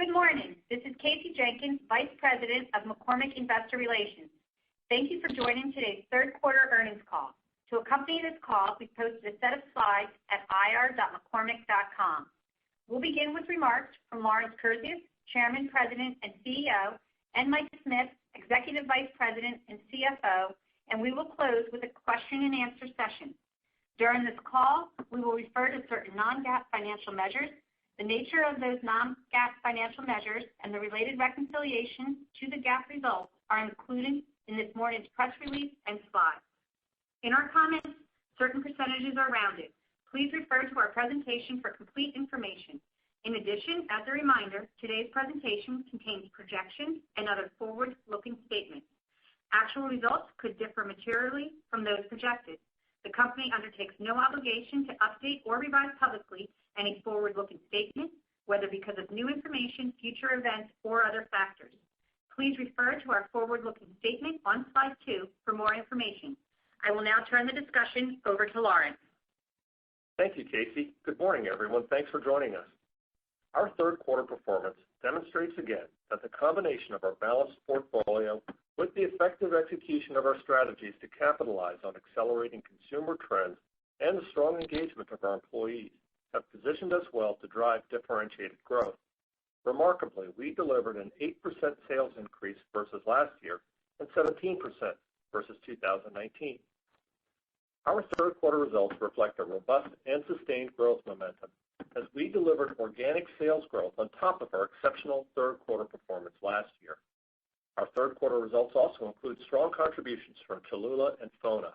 Good morning. This is Kasey Jenkins, Vice President of McCormick Investor Relations. Thank you for joining today's third quarter earnings call. To accompany this call, we posted a set of slides at ir.mccormick.com. We'll begin with remarks from Lawrence Kurzius, Chairman, President, and CEO, and Mike Smith, Executive Vice President and CFO, and we will close with a question and answer session. During this call, we will refer to certain non-GAAP financial measures. The nature of those non-GAAP financial measures and the related reconciliation to the GAAP results are included in this morning's press release and slides. In our comments, certain percentages are rounded. Please refer to our presentation for complete information. In addition, as a reminder, today's presentation contains projections and other forward-looking statements. Actual results could differ materially from those projected. The company undertakes no obligation to update or revise publicly any forward-looking statement, whether because of new information, future events, or other factors. Please refer to our forward-looking statement on slide 2 for more information. I will now turn the discussion over to Lawrence. Thank you, Kasey. Good morning, everyone. Thanks for joining us. Our third quarter performance demonstrates again that the combination of our balanced portfolio with the effective execution of our strategies to capitalize on accelerating consumer trends and the strong engagement of our employees have positioned us well to drive differentiated growth. Remarkably, we delivered an 8% sales increase versus last year and 17% versus 2019. Our third quarter results reflect a robust and sustained growth momentum as we delivered organic sales growth on top of our exceptional third quarter performance last year. Our third quarter results also include strong contributions from Cholula and FONA.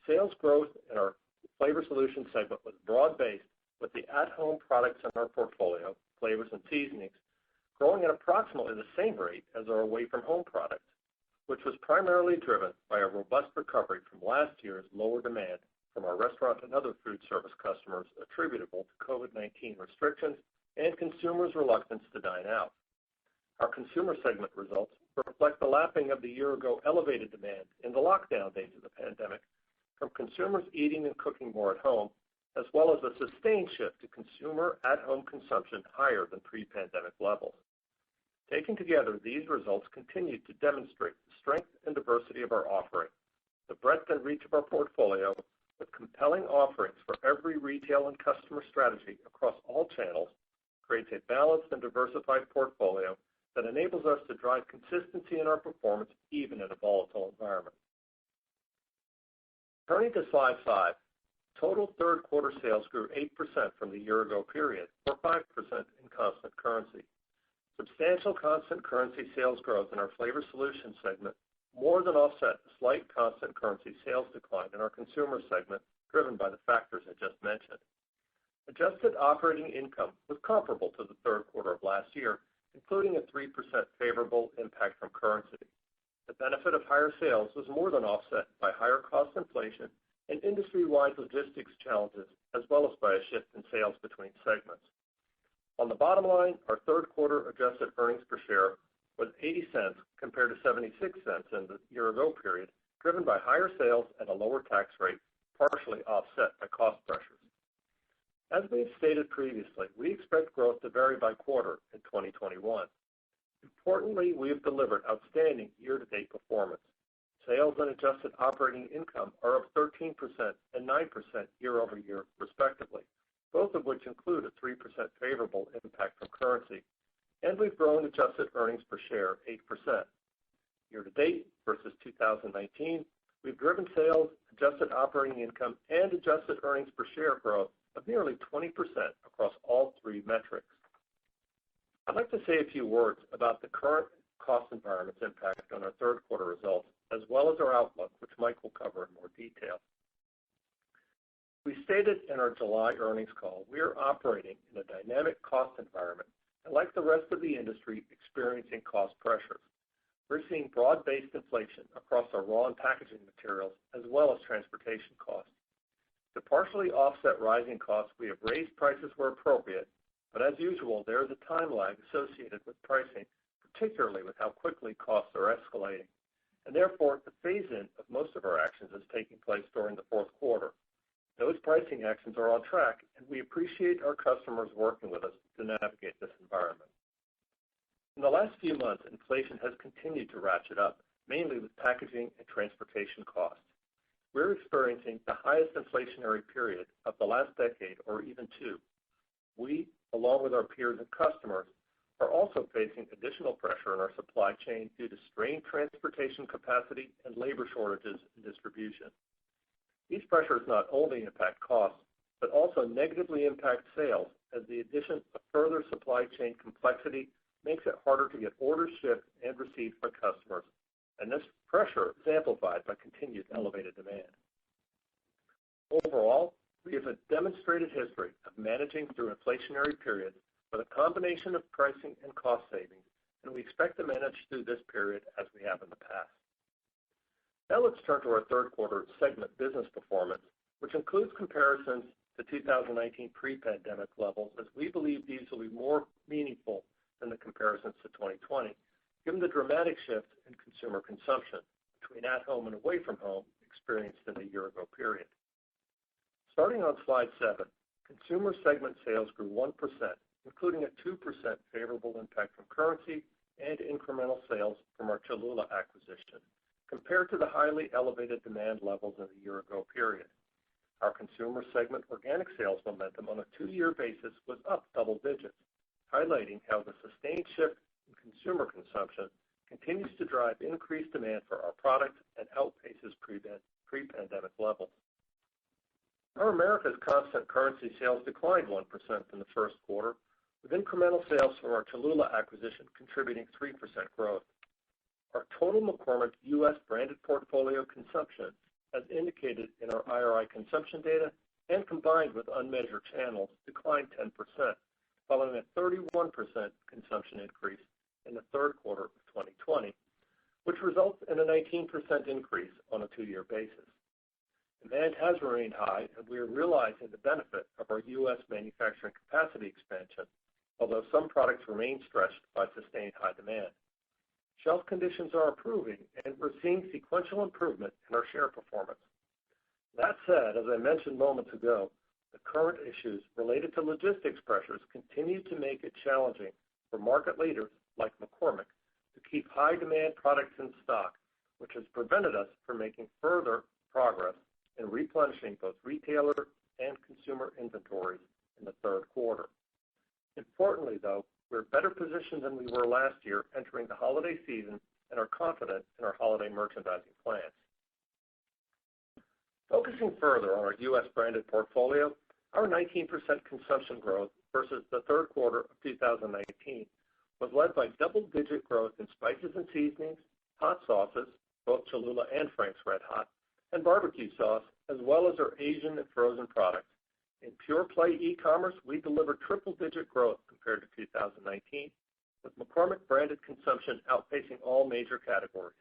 Sales growth in our Flavor Solutions segment was broad-based, with the at-home products in our portfolio, flavors and seasonings, growing at approximately the same rate as our away-from-home products, which was primarily driven by a robust recovery from last year's lower demand from our restaurant and other food service customers attributable to COVID-19 restrictions and consumers' reluctance to dine out. Our consumer segment results reflect the lapping of the year-ago elevated demand in the lockdown days of the pandemic from consumers eating and cooking more at home, as well as a sustained shift to consumer at-home consumption higher than pre-pandemic levels. Taken together, these results continue to demonstrate the strength and diversity of our offering. The breadth and reach of our portfolio, with compelling offerings for every retail and customer strategy across all channels, creates a balanced and diversified portfolio that enables us to drive consistency in our performance even in a volatile environment. Turning to slide 5, total third quarter sales grew 8% from the year-ago period, or 5% in constant currency. Substantial constant currency sales growth in our Flavor Solutions segment more than offset the slight constant currency sales decline in our Consumer segment, driven by the factors I just mentioned. Adjusted operating income was comparable to the third quarter of last year, including a 3% favorable impact from currency. The benefit of higher sales was more than offset by higher cost inflation and industry-wide logistics challenges, as well as by a shift in sales between segments. On the bottom line, our third quarter adjusted earnings per share was 80 cents compared to 76 cents in the year-ago period, driven by higher sales at a lower tax rate, partially offset by cost pressures. As we have stated previously, we expect growth to vary by quarter in 2021. Importantly, we have delivered outstanding year-to-date performance. Sales and adjusted operating income are up 13% and 9% year-over-year, respectively, both of which include a 3% favorable impact from currency, and we've grown adjusted earnings per share 8%. Year-to-date versus 2019, we've driven sales, adjusted operating income, and adjusted earnings per share growth of nearly 20% across all three metrics. I'd like to say a few words about the current cost environment's impact on our third quarter results, as well as our outlook, which Mike will cover in more detail. We stated in our July earnings call, we are operating in a dynamic cost environment and, like the rest of the industry, experiencing cost pressures. We're seeing broad-based inflation across our raw and packaging materials, as well as transportation costs. To partially offset rising costs, we have raised prices where appropriate, but as usual, there is a time lag associated with pricing, particularly with how quickly costs are escalating. And therefore, the phase-in of most of our actions is taking place during the fourth quarter. Those pricing actions are on track, and we appreciate our customers working with us to navigate this environment. In the last few months, inflation has continued to ratchet up, mainly with packaging and transportation costs. We're experiencing the highest inflationary period of the last decade or even two. We, along with our peers and customers, are also facing additional pressure in our supply chain due to strained transportation capacity and labor shortages in distribution. These pressures not only impact costs, but also negatively impact sales as the addition of further supply chain complexity makes it harder to get orders shipped and received by customers, and this pressure is amplified by continued elevated demand. Overall, we have a demonstrated history of managing through inflationary periods with a combination of pricing and cost savings, and we expect to manage through this period as we have in the past. Now let's turn to our third quarter segment business performance, which includes comparisons to 2019 pre-pandemic levels, as we believe these will be more meaningful than the comparisons to 2020, given the dramatic shift in consumer consumption between at home and away from home experienced in the year-ago period. Starting on slide 7, consumer segment sales grew 1%, including a 2% favorable impact from currency and incremental sales from our Cholula acquisition, compared to the highly elevated demand levels in the year-ago period. Our consumer segment organic sales momentum on a 2-year basis was up double digits, highlighting how the sustained shift in consumer consumption continues to drive increased demand for our product and outpaces pre-pandemic levels. Our Americas constant currency sales declined 1% in the first quarter, with incremental sales from our Cholula acquisition contributing 3% growth. Our total McCormick U.S. branded portfolio consumption, as indicated in our IRI consumption data and combined with unmeasured channels, declined 10%, following a 31% consumption increase in the third quarter of 2020, which results in a 19% increase on a 2-year basis. Demand has remained high, and we are realizing the benefit of our U.S. manufacturing capacity expansion, although some products remain stretched by sustained high demand. Shelf conditions are improving, and we're seeing sequential improvement in our share performance. That said, as I mentioned moments ago, the current issues related to logistics pressures continue to make it challenging for market leaders like McCormick to keep high demand products in stock, which has prevented us from making further progress in replenishing both retailer and consumer inventories in the third quarter. Importantly, though, we're better positioned than we were last year entering the holiday season and are confident in our holiday merchandising plans. Focusing further on our U.S. branded portfolio, our 19% consumption growth versus the third quarter of 2019 was led by double-digit growth in spices and seasonings, hot sauces, both Cholula and Frank's Red Hot, and barbecue sauce, as well as our Asian and frozen products. In pure play e-commerce, we delivered triple-digit growth compared to 2019, with McCormick branded consumption outpacing all major categories.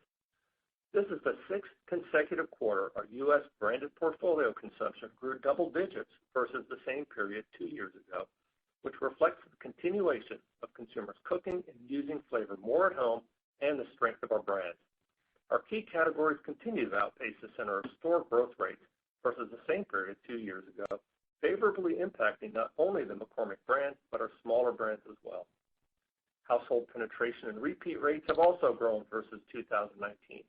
This is the 6th consecutive quarter our U.S. branded portfolio consumption grew double digits versus the same period 2 years ago, which reflects the continuation of consumers cooking and using flavor more at home and the strength of our brands. Our key categories continue to outpace the center of store growth rates versus the same period 2 years ago, favorably impacting not only the McCormick brand, but our smaller brands as well. Household penetration and repeat rates have also grown versus 2019.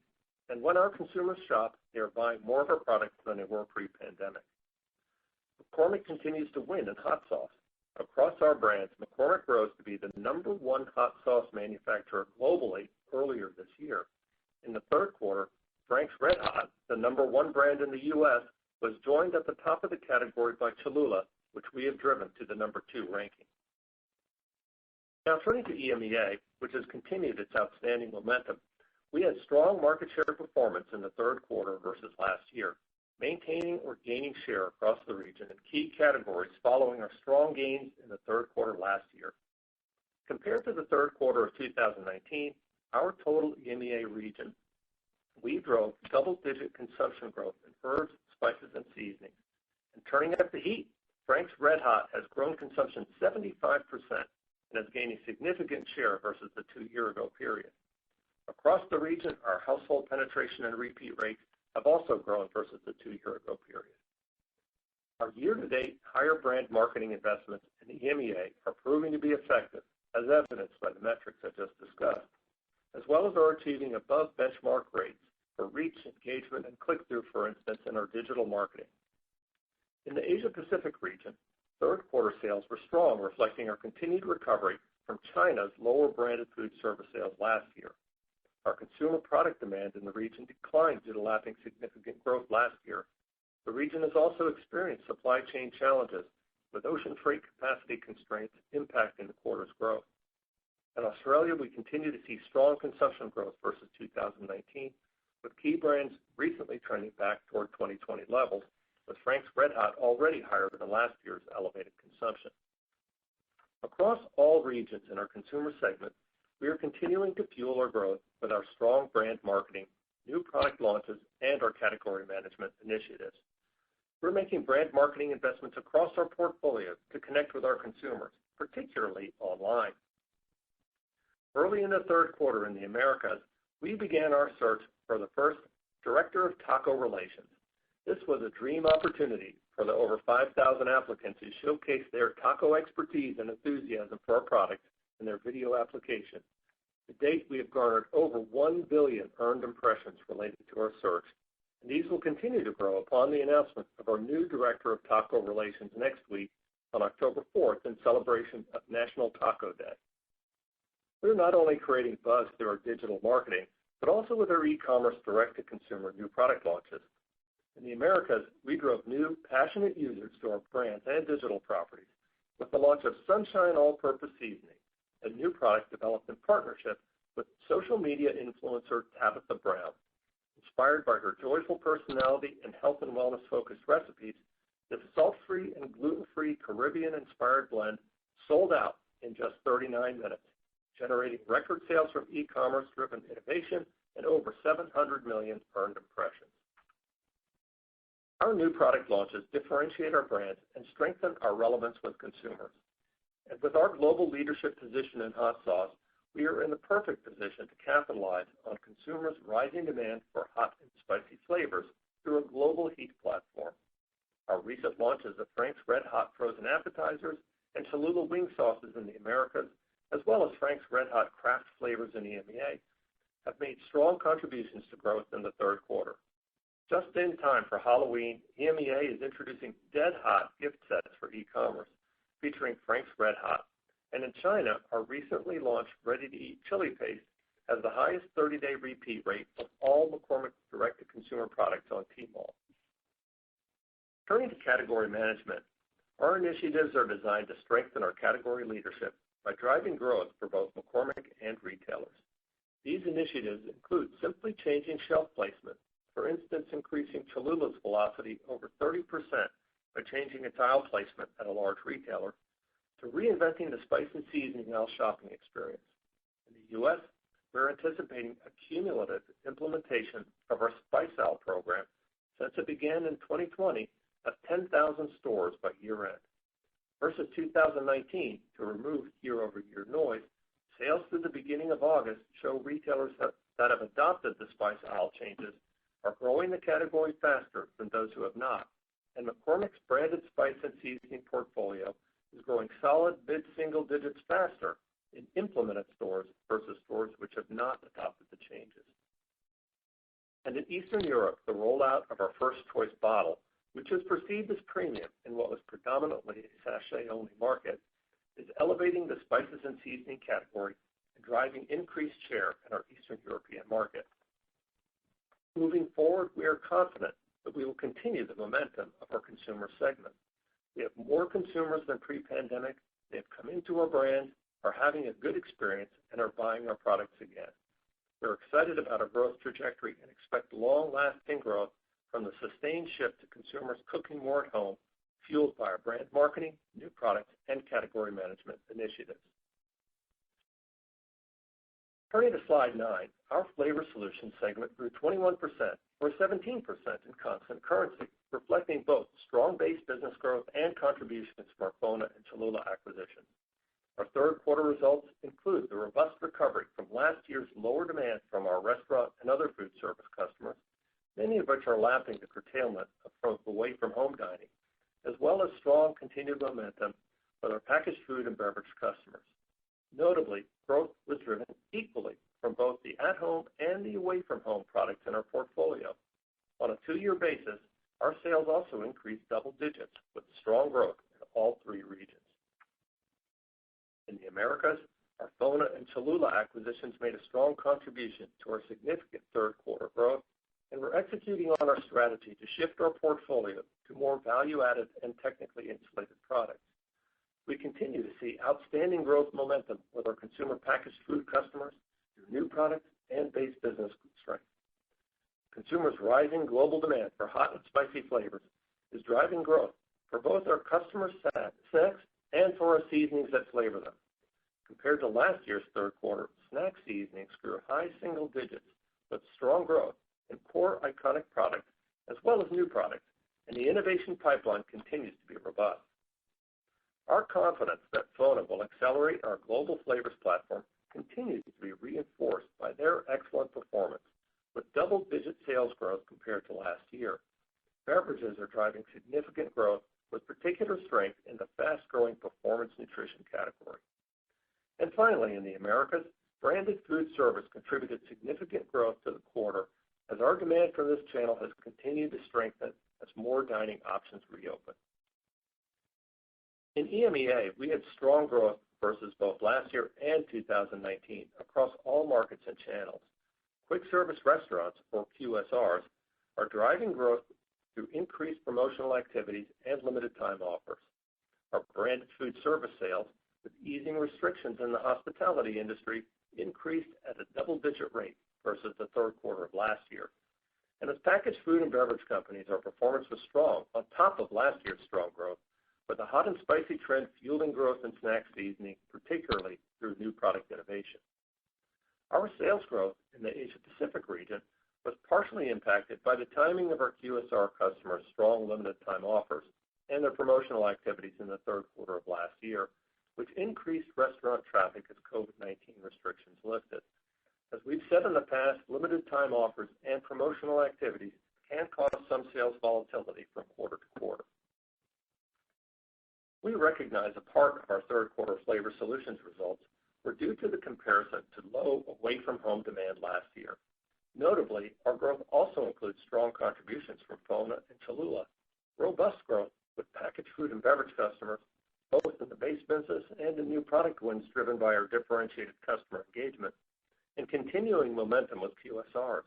And when our consumers shop, they are buying more of our products than they were pre-pandemic. McCormick continues to win in hot sauce. Across our brands, McCormick rose to be the #1 hot sauce manufacturer globally earlier this year. In the third quarter, Frank's Red Hot, the #1 brand in the U.S., was joined at the top of the category by Cholula, which we have driven to the #2 ranking. Now turning to EMEA, which has continued its outstanding momentum, we had strong market share performance in the third quarter versus last year, maintaining or gaining share across the region in key categories following our strong gains in the third quarter last year. Compared to the third quarter of 2019, our total EMEA region, we drove double-digit consumption growth in herbs, spices, and seasonings. And turning up the heat, Frank's Red Hot has grown consumption 75% and has gained a significant share versus the 2-year-ago period. Across the region, our household penetration and repeat rates have also grown versus the 2-year-ago period. Our year-to-date higher brand marketing investments in EMEA are proving to be effective, as evidenced by the metrics I just discussed, as well as our achieving above benchmark rates for reach, engagement, and click-through, for instance, in our digital marketing. In the Asia-Pacific region, third quarter sales were strong, reflecting our continued recovery from China's lower branded food service sales last year. Our consumer product demand in the region declined due to lapping significant growth last year. The region has also experienced supply chain challenges, with ocean freight capacity constraints impacting the quarter's growth. In Australia, we continue to see strong consumption growth versus 2019, with key brands recently trending back toward 2020 levels, with Frank's RedHot already higher than last year's elevated consumption. Across all regions in our consumer segment, we are continuing to fuel our growth with our strong brand marketing, new product launches, and our category management initiatives. We're making brand marketing investments across our portfolio to connect with our consumers, particularly online. Early in the third quarter in the Americas, we began our search for the first Director of Taco Relations. This was a dream opportunity for the over 5,000 applicants who showcased their taco expertise and enthusiasm for our products in their video application. To date, we have garnered over 1 billion earned impressions related to our search, and these will continue to grow upon the announcement of our new Director of Taco Relations next week on October 4th in celebration of National Taco Day. We're not only creating buzz through our digital marketing, but also with our e-commerce direct-to-consumer new product launches. In the Americas, we drove new, passionate users to our brands and digital properties with the launch of Sunshine All-Purpose Seasoning, a new product developed in partnership with social media influencer Tabitha Brown. Inspired by her joyful personality and health and wellness-focused recipes, this salt-free and gluten-free Caribbean-inspired blend sold out in just 39 minutes, generating record sales from e-commerce-driven innovation and over 700 million earned impressions. Our new product launches differentiate our brands and strengthen our relevance with consumers. And with our global leadership position in hot sauce, we are in the perfect position to capitalize on consumers' rising demand for hot and spicy flavors through a global heat platform. Our recent launches of Frank's RedHot frozen appetizers and Cholula wing sauces in the Americas, as well as Frank's RedHot craft flavors in EMEA, have made strong contributions to growth in the third quarter. Just in time for Halloween, EMEA is introducing Dead Hot gift sets for e-commerce, featuring Frank's RedHot. And in China, our recently launched ready-to-eat chili paste has the highest 30-day repeat rate of all McCormick direct-to-consumer products on Tmall. Turning to category management, our initiatives are designed to strengthen our category leadership by driving growth for both McCormick and retailers. These initiatives include simply changing shelf placement, for instance, increasing Cholula's velocity over 30% by changing its aisle placement at a large retailer, to reinventing the spice and seasoning aisle shopping experience. In the U.S., we're anticipating a cumulative implementation of our Spice Aisle program since it began in 2020 of 10,000 stores by year-end. Versus 2019, to remove year-over-year noise, sales through the beginning of August show retailers that have adopted the Spice Aisle changes are growing the category faster than those who have not, and McCormick's branded spice and seasoning portfolio is growing solid mid-single digits faster in implemented stores versus stores which have not adopted the changes. And in Eastern Europe, the rollout of our First Choice bottle, which is perceived as premium in what was predominantly a sachet-only market, is elevating the spices and seasoning category and driving increased share in our Eastern European market. Moving forward, we are confident that we will continue the momentum of our consumer segment. We have more consumers than pre-pandemic. They have come into our brand, are having a good experience, and are buying our products again. We're excited about our growth trajectory and expect long-lasting growth from the sustained shift to consumers cooking more at home, fueled by our brand marketing, new products, and category management initiatives. Turning to slide 9, our Flavor Solutions segment grew 21%, or 17% in constant currency, reflecting both strong base business growth and contributions from our FONA and Cholula acquisitions. Our third quarter results include the robust recovery from last year's lower demand from our restaurant and other food service customers, many of which are lapping the curtailment of away-from-home dining, as well as strong continued momentum with our packaged food and beverage customers. Notably, growth was driven equally from both the at-home and the away-from-home products in our portfolio. On a 2-year basis, our sales also increased double digits with strong growth in all 3 regions. In the Americas, our FONA and Cholula acquisitions made a strong contribution to our significant third quarter growth, and we're executing on our strategy to shift our portfolio to more value-added and technically insulated products. We continue to see outstanding growth momentum with our consumer packaged food customers through new products and base business strength. Consumers' rising global demand for hot and spicy flavors is driving growth for both our customer snacks and for our seasonings that flavor them. Compared to last year's third quarter, snack seasonings grew high single digits with strong growth in core iconic products as well as new products, and the innovation pipeline continues to be robust. Our confidence that FONA will accelerate our global flavors platform continues to be reinforced by their excellent performance with double-digit sales growth compared to last year. Beverages are driving significant growth with particular strength in the fast-growing performance nutrition category. And finally, in the Americas, branded food service contributed significant growth to the quarter as our demand for this channel has continued to strengthen as more dining options reopen. In EMEA, we had strong growth versus both last year and 2019 across all markets and channels. Quick service restaurants, or QSRs, are driving growth through increased promotional activities and limited time offers. Our branded food service sales, with easing restrictions in the hospitality industry, increased at a double-digit rate versus the third quarter of last year. And as packaged food and beverage companies, our performance was strong on top of last year's strong growth, with the hot and spicy trend fueling growth in snack seasoning, particularly through new product innovation. Our sales growth in the Asia-Pacific region was partially impacted by the timing of our QSR customers' strong limited time offers and their promotional activities in the third quarter of last year, which increased restaurant traffic as COVID-19 restrictions lifted. As we've said in the past, limited time offers and promotional activities can cause some sales volatility from quarter to quarter. We recognize a part of our third quarter flavor solutions results were due to the comparison to low away-from-home demand last year. Notably, our growth also includes strong contributions from FONA and Cholula, robust growth with packaged food and beverage customers, both in the base business and in new product wins driven by our differentiated customer engagement, and continuing momentum with QSRs.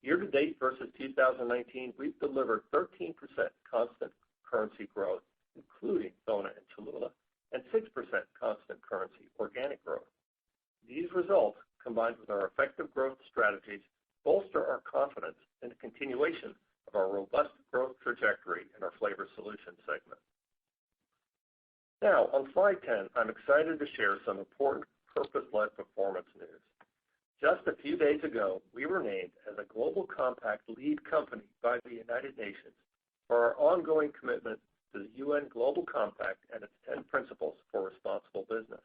Year-to-date versus 2019, we've delivered 13% constant currency growth, including FONA and Cholula, and 6% constant currency organic growth. These results, combined with our effective growth strategies, bolster our confidence in the continuation of our robust growth trajectory in our Flavor Solutions segment. Now, on slide 10, I'm excited to share some important purpose-led performance news. Just a few days ago, we were named as a Global Compact lead company by the United Nations for our ongoing commitment to the UN Global Compact and its 10 principles for responsible business.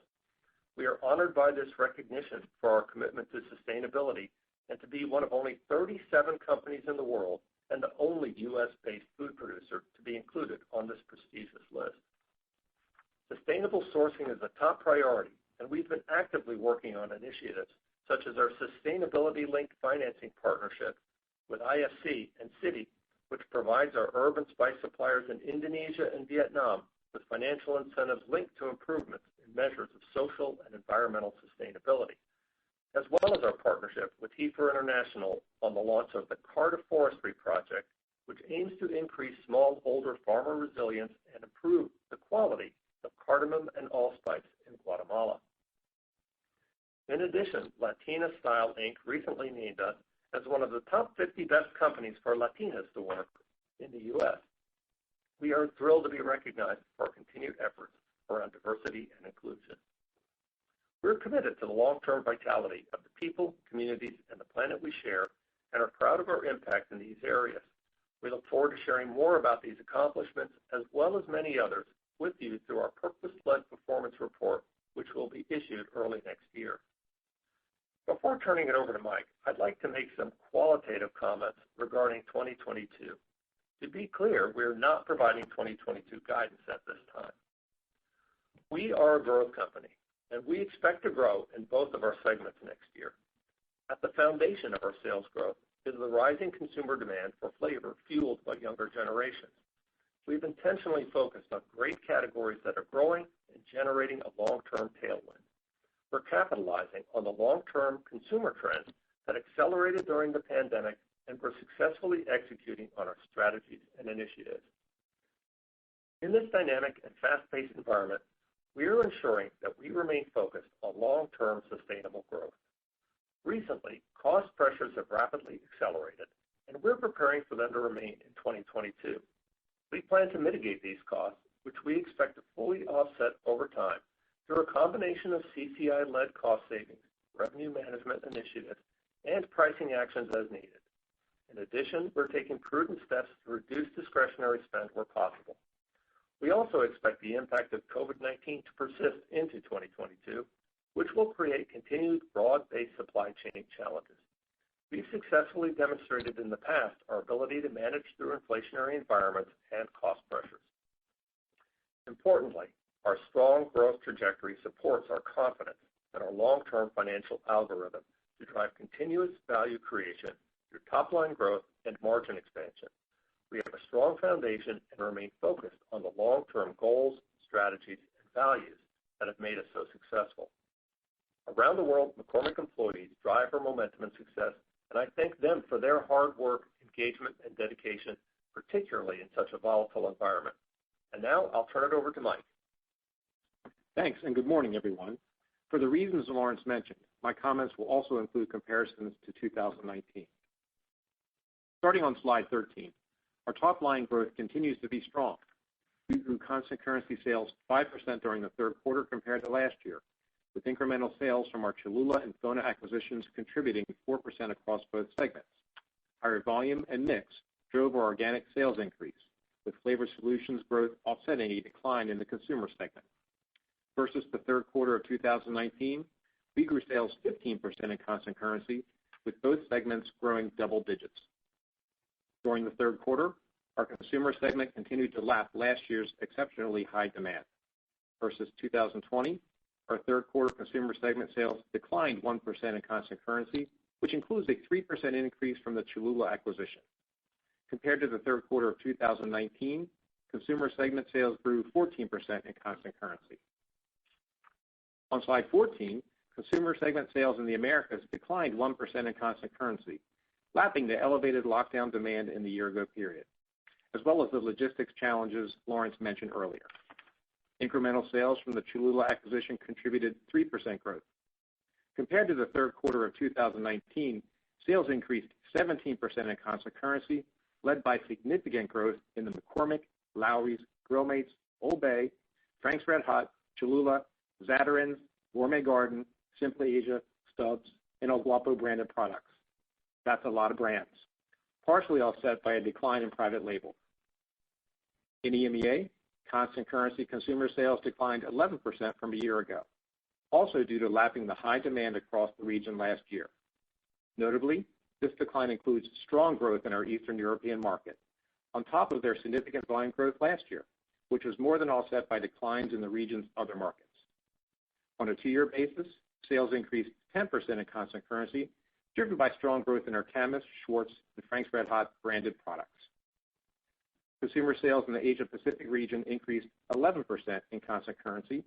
We are honored by this recognition for our commitment to sustainability and to be one of only 37 companies in the world and the only U.S.-based food producer to be included on this prestigious list. Sustainable sourcing is a top priority, and we've been actively working on initiatives such as our sustainability-linked financing partnership with IFC and Citi, which provides our herb and spice suppliers in Indonesia and Vietnam with financial incentives linked to improvements in measures of social and environmental sustainability, as well as our partnership with Heifer International on the launch of the Carta Forestry Project, which aims to increase smallholder farmer resilience and improve the quality of cardamom and allspice in Guatemala. In addition, Latina Style Inc. recently named us as one of the top 50 best companies for Latinas to work in the U.S. We are thrilled to be recognized for our continued efforts around diversity and inclusion. We're committed to the long-term vitality of the people, communities, and the planet we share, and are proud of our impact in these areas. We look forward to sharing more about these accomplishments, as well as many others, with you through our Purpose-Led Performance Report, which will be issued early next year. Before turning it over to Mike, I'd like to make some qualitative comments regarding 2022. To be clear, we are not providing 2022 guidance at this time. We are a growth company, and we expect to grow in both of our segments next year. At the foundation of our sales growth is the rising consumer demand for flavor fueled by younger generations. We've intentionally focused on great categories that are growing and generating a long-term tailwind. We're capitalizing on the long-term consumer trends that accelerated during the pandemic, and we're successfully executing on our strategies and initiatives. In this dynamic and fast-paced environment, we are ensuring that we remain focused on long-term sustainable growth. Recently, cost pressures have rapidly accelerated, and we're preparing for them to remain in 2022. We plan to mitigate these costs, which we expect to fully offset over time through a combination of CCI-led cost savings, revenue management initiatives, and pricing actions as needed. In addition, we're taking prudent steps to reduce discretionary spend where possible. We also expect the impact of COVID-19 to persist into 2022, which will create continued broad-based supply chain challenges. We've successfully demonstrated in the past our ability to manage through inflationary environments and cost pressures. Importantly, our strong growth trajectory supports our confidence in our long-term financial algorithm to drive continuous value creation through top-line growth and margin expansion. We have a strong foundation and remain focused on the long-term goals, strategies, and values that have made us so successful. Around the world, McCormick employees drive our momentum and success, and I thank them for their hard work, engagement, and dedication, particularly in such a volatile environment. And now I'll turn it over to Mike. Thanks, and good morning, everyone. For the reasons Lawrence mentioned, my comments will also include comparisons to 2019. Starting on slide 13, our top-line growth continues to be strong. We grew constant currency sales 5% during the third quarter compared to last year, with incremental sales from our Cholula and FONA acquisitions contributing 4% across both segments. Higher volume and mix drove our organic sales increase, with Flavor Solutions growth offsetting a decline in the consumer segment. Versus the third quarter of 2019, we grew sales 15% in constant currency, with both segments growing double digits. During the third quarter, our consumer segment continued to lap last year's exceptionally high demand. Versus 2020, our third quarter consumer segment sales declined 1% in constant currency, which includes a 3% increase from the Cholula acquisition. Compared to the third quarter of 2019, consumer segment sales grew 14% in constant currency. On slide 14, consumer segment sales in the Americas declined 1% in constant currency, lapping the elevated lockdown demand in the year-ago period, as well as the logistics challenges Lawrence mentioned earlier. Incremental sales from the Cholula acquisition contributed 3% growth. Compared to the third quarter of 2019, sales increased 17% in constant currency, led by significant growth in the McCormick, Lawry's, Grill Mates, Old Bay, Frank's Red Hot, Cholula, Zatarain's, Gourmet Garden, Simply Asia, Stubb's, and El Guapo branded products. That's a lot of brands, partially offset by a decline in private label. In EMEA, constant currency consumer sales declined 11% from a year ago, also due to lapping the high demand across the region last year. Notably, this decline includes strong growth in our Eastern European market, on top of their significant volume growth last year, which was more than offset by declines in the region's other markets. On a two-year basis, sales increased 10% in constant currency, driven by strong growth in our Camus, Schwartz, and Frank's Red Hot branded products. Consumer sales in the Asia-Pacific region increased 11% in constant currency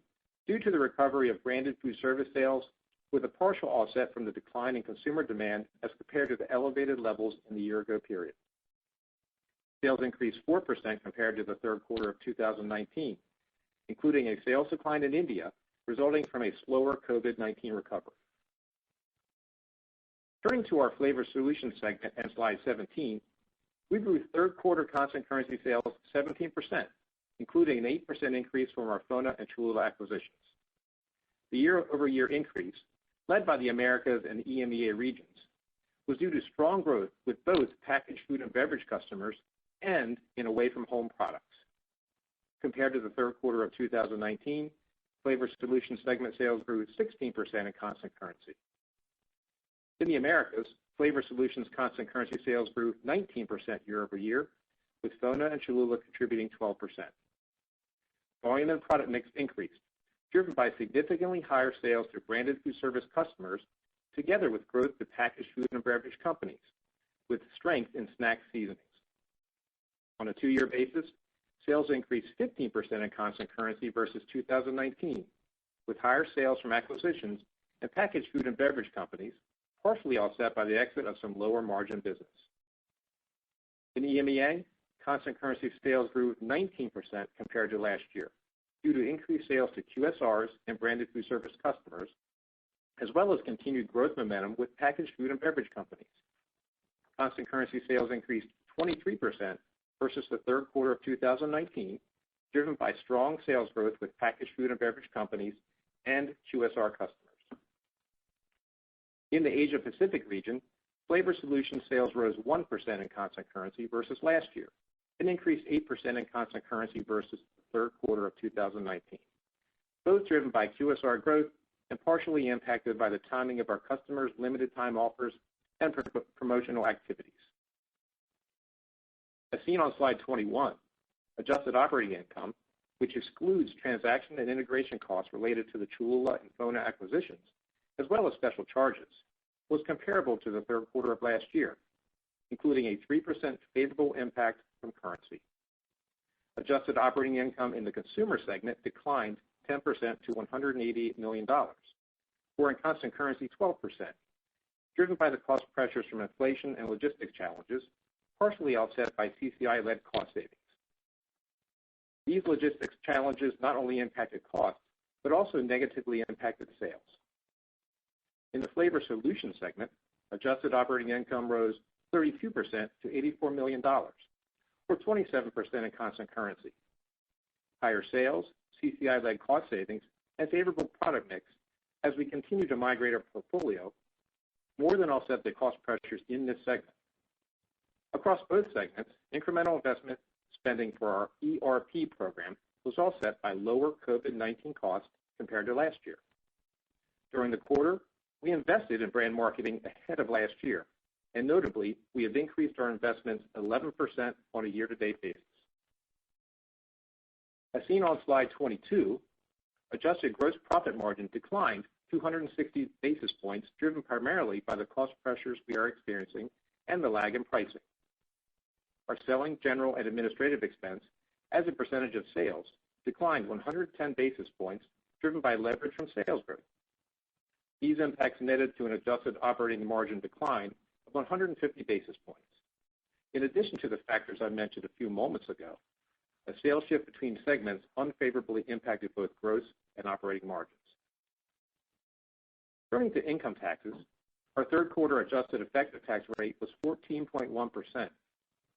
due to the recovery of branded food service sales, with a partial offset from the decline in consumer demand as compared to the elevated levels in the year-ago period. Sales increased 4% compared to the third quarter of 2019, including a sales decline in India resulting from a slower COVID-19 recovery. Turning to our Flavor Solutions segment and slide 17, we grew third quarter constant currency sales 17%, including an 8% increase from our FONA and Cholula acquisitions. The year-over-year increase, led by the Americas and EMEA regions, was due to strong growth with both packaged food and beverage customers and in away-from-home products. Compared to the third quarter of 2019, Flavor Solutions segment sales grew 16% in constant currency. In the Americas, Flavor Solutions constant currency sales grew 19% year over year, with FONA and Cholula contributing 12%. Volume and product mix increased, driven by significantly higher sales to branded food service customers, together with growth to packaged food and beverage companies, with strength in snack seasonings. On a two-year basis, sales increased 15% in constant currency versus 2019, with higher sales from acquisitions and packaged food and beverage companies, partially offset by the exit of some lower margin business. In EMEA, constant currency sales grew 19% compared to last year due to increased sales to QSRs and branded food service customers, as well as continued growth momentum with packaged food and beverage companies. Constant currency sales increased 23% versus the third quarter of 2019, driven by strong sales growth with packaged food and beverage companies and QSR customers. In the Asia Pacific region, Flavor Solutions sales rose 1% in constant currency versus last year and increased 8% in constant currency versus the third quarter of 2019, both driven by QSR growth and partially impacted by the timing of our customers' limited time offers and promotional activities. As seen on slide 21, adjusted operating income, which excludes transaction and integration costs related to the Cholula and FONA acquisitions, as well as special charges, was comparable to the third quarter of last year, including a 3% favorable impact from currency. Adjusted operating income in the consumer segment declined 10% to $188 million, or in constant currency 12%, driven by the cost pressures from inflation and logistics challenges, partially offset by CCI-led cost savings. These logistics challenges not only impacted costs, but also negatively impacted sales. In the Flavor Solutions segment, adjusted operating income rose 32% to $84 million, or 27% in constant currency. Higher sales, CCI-led cost savings, and favorable product mix as we continue to migrate our portfolio more than offset the cost pressures in this segment. Across both segments, incremental investment spending for our ERP program was offset by lower COVID-19 costs compared to last year. During the quarter, we invested in brand marketing ahead of last year, and notably, we have increased our investments 11% on a year-to-date basis. As seen on slide 22, adjusted gross profit margin declined 260 basis points, driven primarily by the cost pressures we are experiencing and the lag in pricing. Our selling, general, and administrative expense as a percentage of sales declined 110 basis points, driven by leverage from sales growth. These impacts netted to an adjusted operating margin decline of 150 basis points. In addition to the factors I mentioned a few moments ago, a sales shift between segments unfavorably impacted both gross and operating margins. Turning to income taxes, our third quarter adjusted effective tax rate was 14.1%,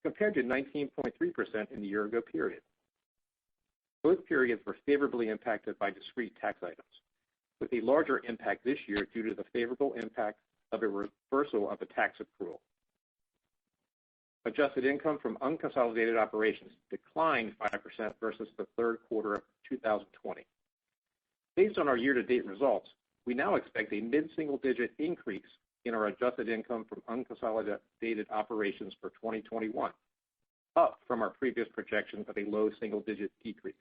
compared to 19.3% in the year-ago period. Both periods were favorably impacted by discrete tax items, with a larger impact this year due to the favorable impact of a reversal of a tax accrual. Adjusted income from unconsolidated operations declined 5% versus the third quarter of 2020. Based on our year-to-date results, we now expect a mid-single-digit increase in our adjusted income from unconsolidated operations for 2021, up from our previous projection of a low single-digit decrease.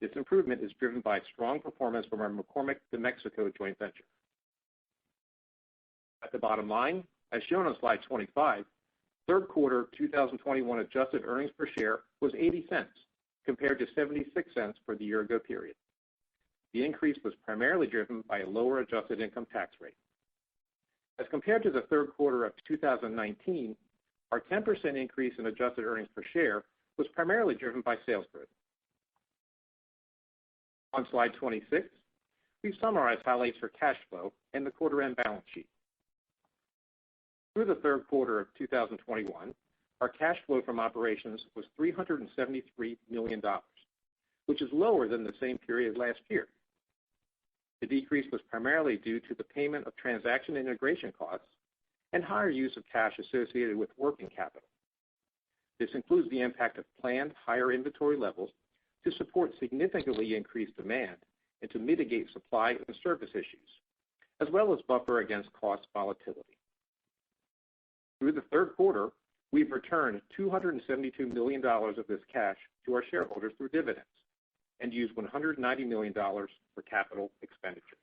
This improvement is driven by strong performance from our McCormick de Mexico joint venture. At the bottom line, as shown on slide 25, third quarter 2021 adjusted earnings per share was 80 cents, compared to 76 cents for the year-ago period. The increase was primarily driven by a lower adjusted income tax rate. As compared to the third quarter of 2019, our 10% increase in adjusted earnings per share was primarily driven by sales growth. On slide 26, we've summarized highlights for cash flow and the quarter-end balance sheet. Through the third quarter of 2021, our cash flow from operations was $373 million, which is lower than the same period last year. The decrease was primarily due to the payment of transaction integration costs and higher use of cash associated with working capital. This includes the impact of planned higher inventory levels to support significantly increased demand and to mitigate supply and service issues, as well as buffer against cost volatility. Through the third quarter, we've returned $272 million of this cash to our shareholders through dividends, and use $190 million for capital expenditures.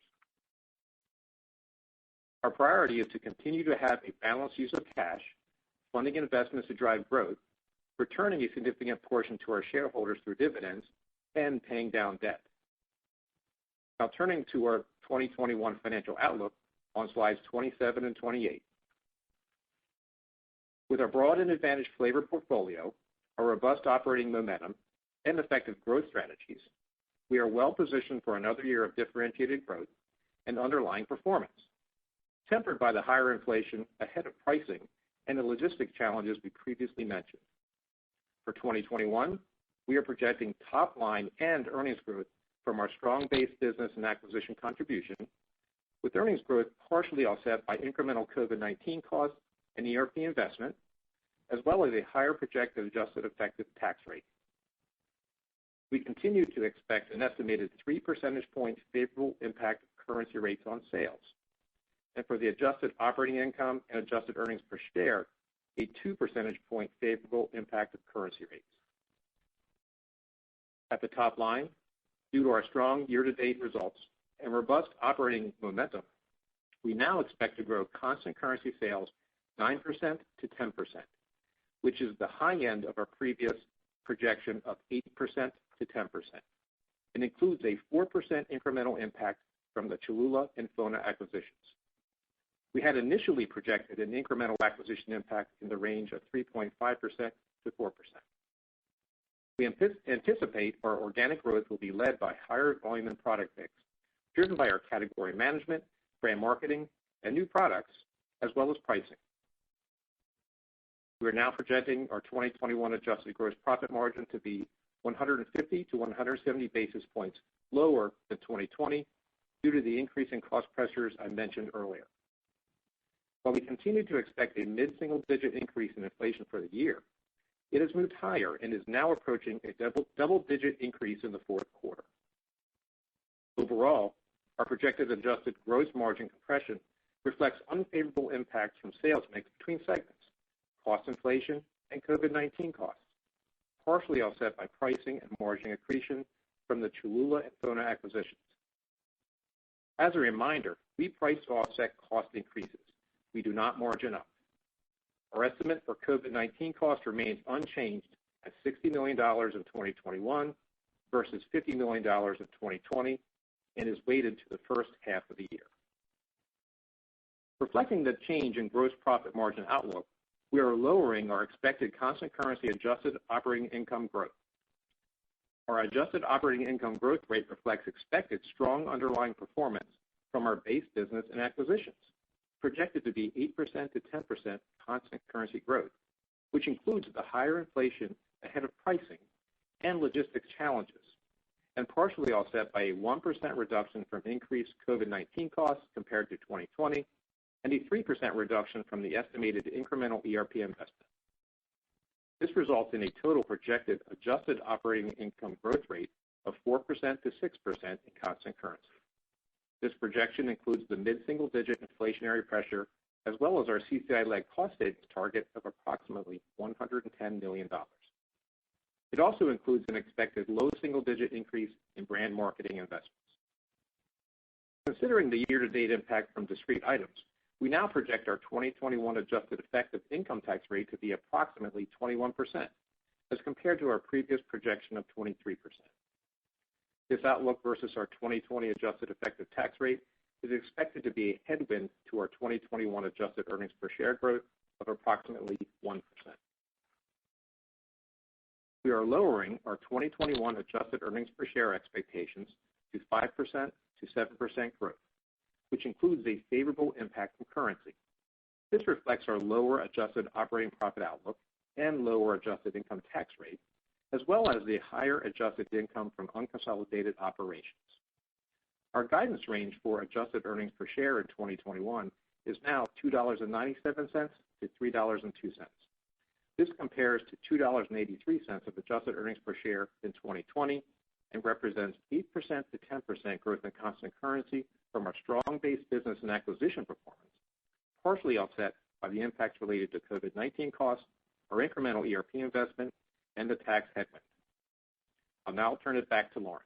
Our priority is to continue to have a balanced use of cash, funding investments to drive growth, returning a significant portion to our shareholders through dividends, and paying down debt. Now turning to our 2021 financial outlook on slides 27 and 28. With our broad and advantaged flavor portfolio, our robust operating momentum, and effective growth strategies, we are well positioned for another year of differentiated growth and underlying performance, tempered by the higher inflation ahead of pricing and the logistic challenges we previously mentioned. For 2021, we are projecting top line and earnings growth from our strong base business and acquisition contribution, with earnings growth partially offset by incremental COVID-19 costs and ERP investment, as well as a higher projected adjusted effective tax rate. We continue to expect an estimated 3 percentage point favorable impact of currency rates on sales, and for the adjusted operating income and adjusted earnings per share, a 2 percentage point favorable impact of currency rates. At the top line, due to our strong year-to-date results and robust operating momentum, we now expect to grow constant currency sales 9% to 10%, which is the high end of our previous projection of 8% to 10%, and includes a 4% incremental impact from the Cholula and FONA acquisitions. We had initially projected an incremental acquisition impact in the range of 3.5% to 4%. We anticipate our organic growth will be led by higher volume and product mix, driven by our category management, brand marketing, and new products, as well as pricing. We are now projecting our 2021 adjusted gross profit margin to be 150 to 170 basis points lower than 2020 due to the increase in cost pressures I mentioned earlier. While we continue to expect a mid-single-digit increase in inflation for the year, it has moved higher and is now approaching a double-digit increase in the fourth quarter. Overall, our projected adjusted gross margin compression reflects unfavorable impacts from sales mix between segments, cost inflation, and COVID-19 costs, partially offset by pricing and margin accretion from the Cholula and FONA acquisitions. As a reminder, we price to offset cost increases. We do not margin up. Our estimate for COVID-19 cost remains unchanged at $60 million in 2021 versus $50 million in 2020 and is weighted to the first half of the year. Reflecting the change in gross profit margin outlook, we are lowering our expected constant currency adjusted operating income growth. Our adjusted operating income growth rate reflects expected strong underlying performance from our base business and acquisitions, projected to be 8% to 10% constant currency growth, which includes the higher inflation ahead of pricing and logistics challenges, and partially offset by a 1% reduction from increased COVID-19 costs compared to 2020, and a 3% reduction from the estimated incremental ERP investment. This results in a total projected adjusted operating income growth rate of 4% to 6% in constant currency. This projection includes the mid-single-digit inflationary pressure, as well as our CCI-led cost savings target of approximately $110 million. It also includes an expected low single-digit increase in brand marketing investments. Considering the year-to-date impact from discrete items, we now project our 2021 adjusted effective income tax rate to be approximately 21%, as compared to our previous projection of 23%. This outlook versus our 2020 adjusted effective tax rate is expected to be a headwind to our 2021 adjusted earnings per share growth of approximately 1%. We are lowering our 2021 adjusted earnings per share expectations to 5% to 7% growth, which includes a favorable impact from currency. This reflects our lower adjusted operating profit outlook and lower adjusted income tax rate, as well as the higher adjusted income from unconsolidated operations. Our guidance range for adjusted earnings per share in 2021 is now $2.97 to $3.02. This compares to $2.83 of adjusted earnings per share in 2020 and represents 8% to 10% growth in constant currency from our strong base business and acquisition performance, partially offset by the impacts related to COVID-19 costs, our incremental ERP investment, and the tax headwind. I'll now turn it back to Lawrence.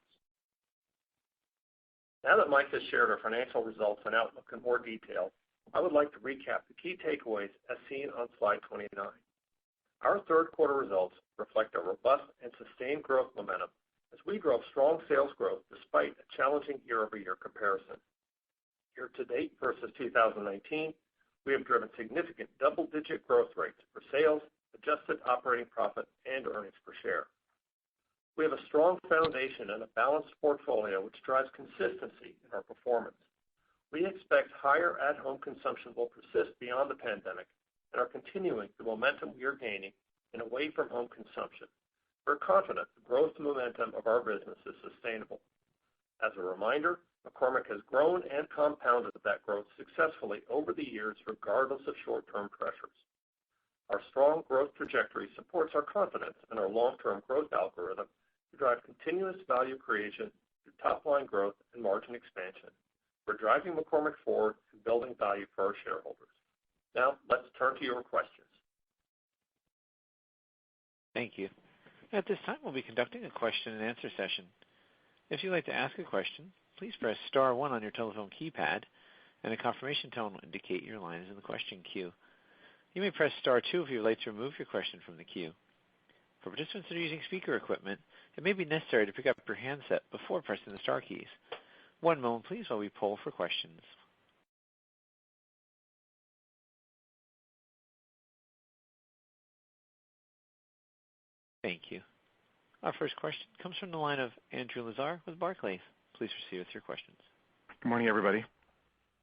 Now that Mike has shared our financial results and outlook in more detail, I would like to recap the key takeaways as seen on slide 29. Our third quarter results reflect a robust and sustained growth momentum as we drove strong sales growth despite a challenging year-over-year comparison. Year to date versus 2019, we have driven significant double-digit growth rates for sales, adjusted operating profit, and earnings per share. We have a strong foundation and a balanced portfolio which drives consistency in our performance. We expect higher at-home consumption will persist beyond the pandemic and are continuing the momentum we are gaining in away-from-home consumption. We're confident the growth momentum of our business is sustainable. As a reminder, McCormick has grown and compounded that growth successfully over the years regardless of short-term pressures. Our strong growth trajectory supports our confidence in our long-term growth algorithm to drive continuous value creation through top-line growth and margin expansion. We're driving McCormick forward and building value for our shareholders. Now, let's turn to your questions. Thank you. At this time, we'll be conducting a question and answer session. If you'd like to ask a question, please press star 1 on your telephone keypad, and a confirmation tone will indicate your line is in the question queue. You may press star 2 if you would like to remove your question from the queue. For participants that are using speaker equipment, it may be necessary to pick up your handset before pressing the star keys. One moment, please, while we poll for questions. Thank you. Our first question comes from the line of Andrew Lazar with Barclays. Please proceed with your questions. Good morning, everybody.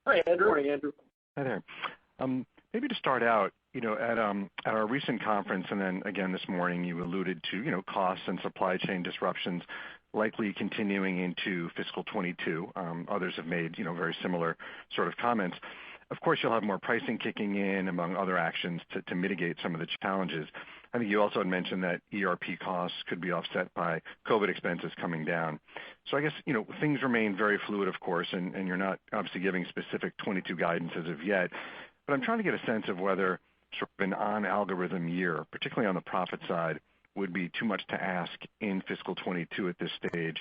Hi, Andrew. Good morning, Andrew. Hi there. Maybe to start out, at our recent conference and then again this morning, you alluded to, costs and supply chain disruptions likely continuing into fiscal 22. Others have made, very similar sort of comments. Of course, you'll have more pricing kicking in among other actions to mitigate some of the challenges. I think you also had mentioned that ERP costs could be offset by COVID expenses coming down. So I guess, things remain very fluid, of course, and you're not obviously giving specific 22 guidance as of yet. But I'm trying to get a sense of whether sort of an on-algorithm year, particularly on the profit side, would be too much to ask in fiscal 22 at this stage,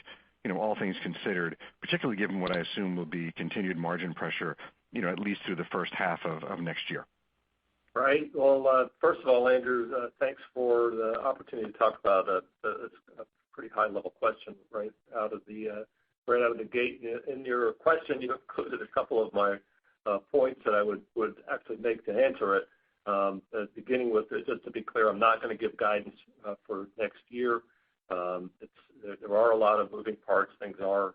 all things considered, particularly given what I assume will be continued margin pressure, at least through the first half of next year. Right. Well, first of all, Andrew, thanks for the opportunity to talk about it's a pretty high-level question right out of the gate. In your question, you included a couple of my points that I would actually make to answer it. Beginning with, just to be clear, I'm not going to give guidance for next year. There are a lot of moving parts. Things are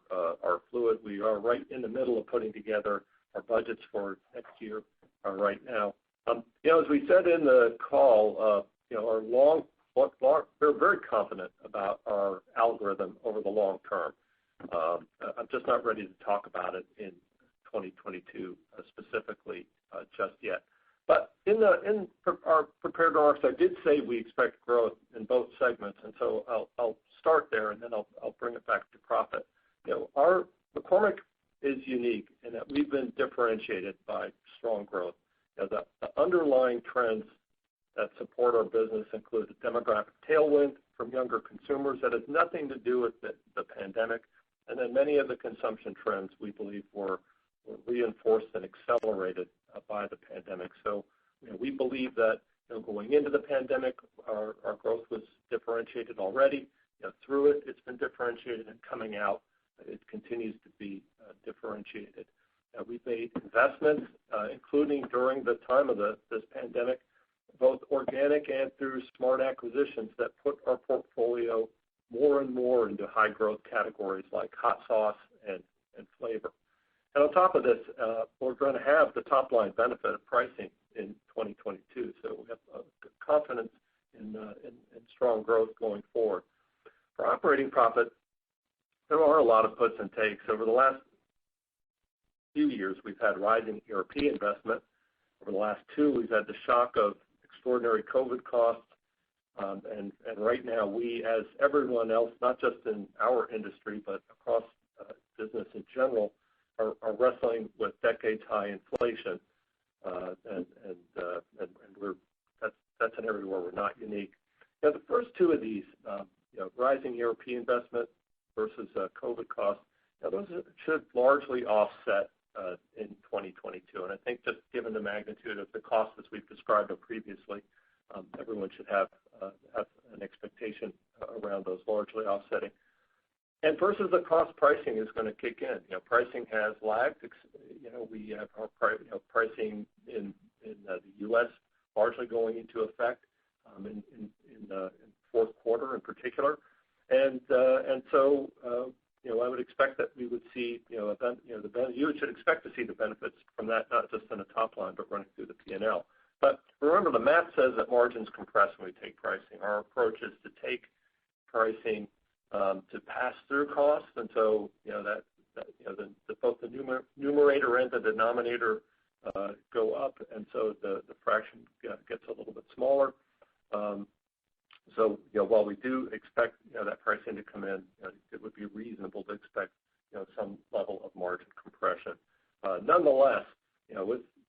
fluid. We are right in the middle of putting together our budgets for next year right now. As we said in the call, we're very confident about our algorithm over the long term. I'm just not ready to talk about it in 2022 specifically just yet. But in our prepared remarks, I did say we expect growth in both segments, and so I'll start there, and then I'll bring it back to profit. Our McCormick is unique in that we've been differentiated by strong growth. The underlying trends that support our business include the demographic tailwind from younger consumers that has nothing to do with the pandemic, and then many of the consumption trends we believe were reinforced and accelerated by the pandemic. So we believe that going into the pandemic, our growth was differentiated already. Through it, it's been differentiated, and coming out, it continues to be differentiated. We've made investments, including during the time of this pandemic, both organic and through smart acquisitions that put our portfolio more and more into high-growth categories like hot sauce and flavor. And on top of this, we're going to have the top-line benefit of pricing in 2022, so we have confidence in strong growth going forward. For operating profit, there are a lot of puts and takes. Over the last few years, we've had rising ERP investment. Over the last 2, we've had the shock of extraordinary COVID costs. And right now, we, as everyone else, not just in our industry, but across business in general, are wrestling with decades-high inflation. And that's an area where we're not unique. The first 2 of these, rising ongoing ERP investment versus COVID costs, those should largely offset in 2022. And I think just given the magnitude of the costs as we've described previously, everyone should have an expectation around those largely offsetting. And versus the cost, pricing is going to kick in. Pricing has lagged. We have our pricing in the U.S. largely going into effect in fourth quarter in particular, and so I would expect that we would see you should expect to see the benefits from that, not just on the top line but running through the P&L. But remember, the math says that margins compress when we take pricing. Our approach is to take pricing to pass through costs, and so both the numerator and the denominator go up, and so the fraction gets a little bit smaller. So while we do expect that pricing to come in, it would be reasonable to expect some level of margin compression. Nonetheless,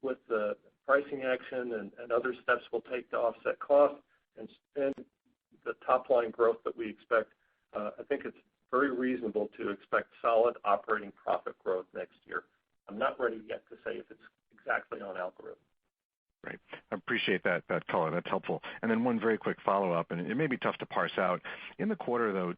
with the pricing action and other steps we'll take to offset costs and the top line growth that we expect, I think it's very reasonable to expect solid operating profit growth next year. I'm not ready yet to say if it's exactly on algorithm. Right. I appreciate that color. That's helpful. And then one very quick follow-up, and it may be tough to parse out. In the quarter, though,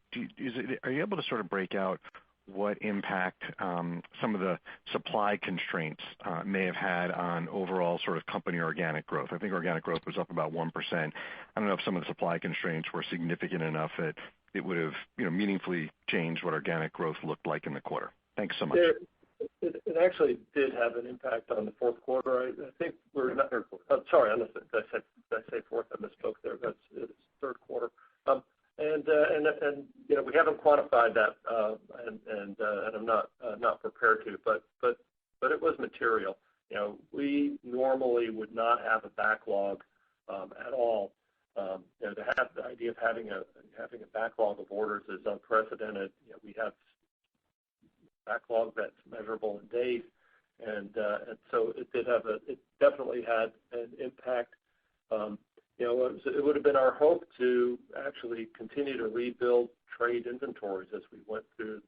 are you able to sort of break out what impact some of the supply constraints may have had on overall sort of company organic growth? I think organic growth was up about 1%. I don't know if some of the supply constraints were significant enough that it would have meaningfully changed what organic growth looked like in the quarter. Thanks so much. It actually did have an impact on the fourth quarter. I think we're not. Sorry, did I say fourth? I misspoke there. It's third quarter. And we haven't quantified that, and I'm not prepared to. But it was material. We normally would not have a backlog at all. To have the idea of having a backlog of orders is unprecedented. We have backlog that's measurable in days, and so it definitely had an impact. It would have been our hope to actually continue to rebuild trade inventories as we went through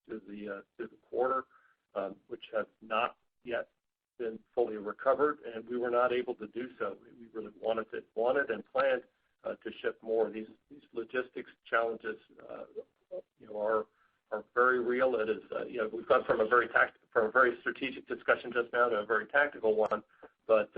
the quarter, which have not yet been fully recovered, and we were not able to do so. We really wanted and planned to ship more. These logistics challenges are very real. It is we've gone from a very strategic discussion just now to a very tactical one, but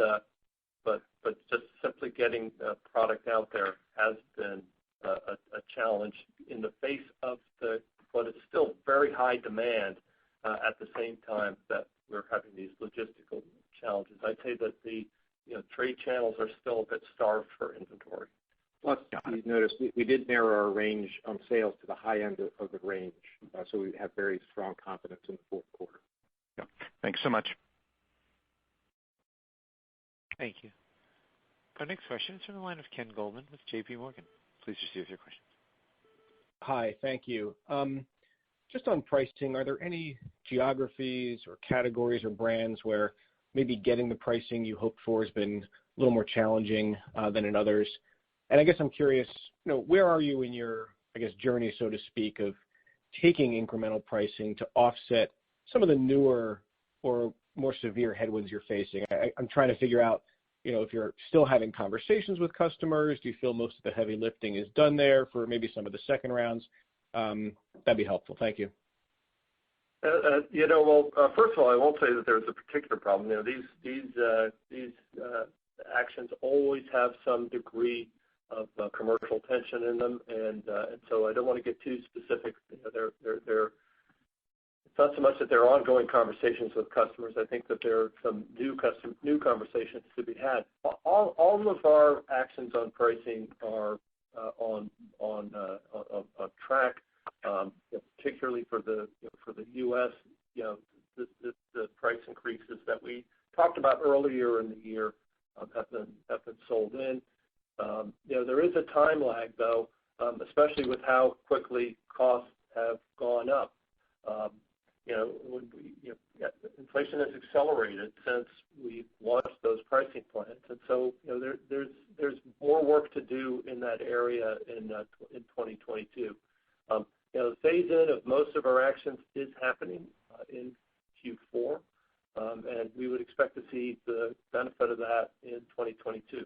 just simply getting product out there has been a challenge in the face of but it's still very high demand at the same time that we're having these logistical challenges. I'd say that the trade channels are still a bit starved for inventory. Plus, you notice we did narrow our range on sales to the high end of the range, so we have very strong confidence in the fourth quarter. Yeah. Thanks so much. Thank you. Our next question is from the line of Ken Goldman with J.P. Morgan. Please proceed with your question. Hi, thank you. Just on pricing, are there any geographies or categories or brands where maybe getting the pricing you hoped for has been a little more challenging than in others? And I guess I'm curious, where are you in your, journey, so to speak, of taking incremental pricing to offset some of the newer or more severe headwinds you're facing? I'm trying to figure out, if you're still having conversations with customers, do you feel most of the heavy lifting is done there for maybe some of the second rounds? That'd be helpful. Thank you. First of all, I won't say that there's a particular problem. These actions always have some degree of commercial tension in them, and so I don't want to get too specific. It's not so much that there are ongoing conversations with customers. I think that there are some new conversations to be had. All of our actions on pricing are on track, particularly for the U.S. The price increases that we talked about earlier in the year have been sold in. There is a time lag, though, especially with how quickly costs have gone up. Inflation has accelerated since we launched those pricing plans, and so there's more work to do in that area in 2022. The phase-in of most of our actions is happening in Q4, and we would expect to see the benefit of that in 2022.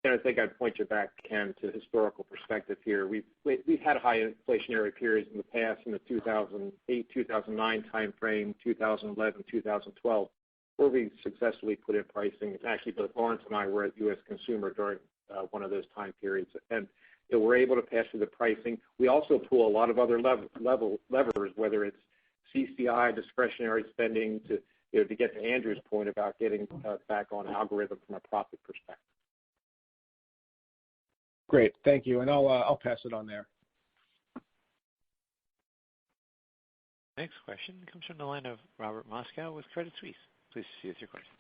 And I think I'd point you back, Ken, to historical perspective here. We've had high inflationary periods in the past, in the 2008, 2009 time frame, 2011, 2012, where we successfully put in pricing. Actually, both Lawrence and I were at U.S. Consumer during one of those time periods, and we're able to pass through the pricing. We also pull a lot of other levers, whether it's CCI, discretionary spending, to get to Andrew's point about getting back on algorithm from a profit perspective. Great, thank you, and I'll pass it on there. Next question comes from the line of Robert Moskow with Credit Suisse. Please proceed with your question.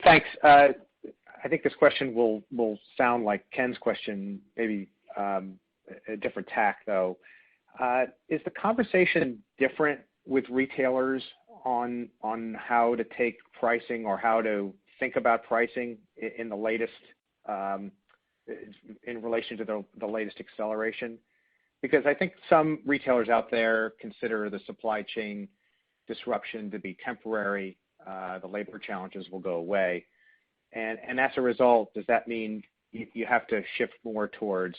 Thanks. I think this question will sound like Ken's question, maybe a different tack though. Is the conversation different with retailers on how to take pricing or how to think about pricing in the latest in relation to the latest acceleration? Because I think some retailers out there consider the supply chain disruption to be temporary. The labor challenges will go away. And as a result, does that mean you have to shift more towards,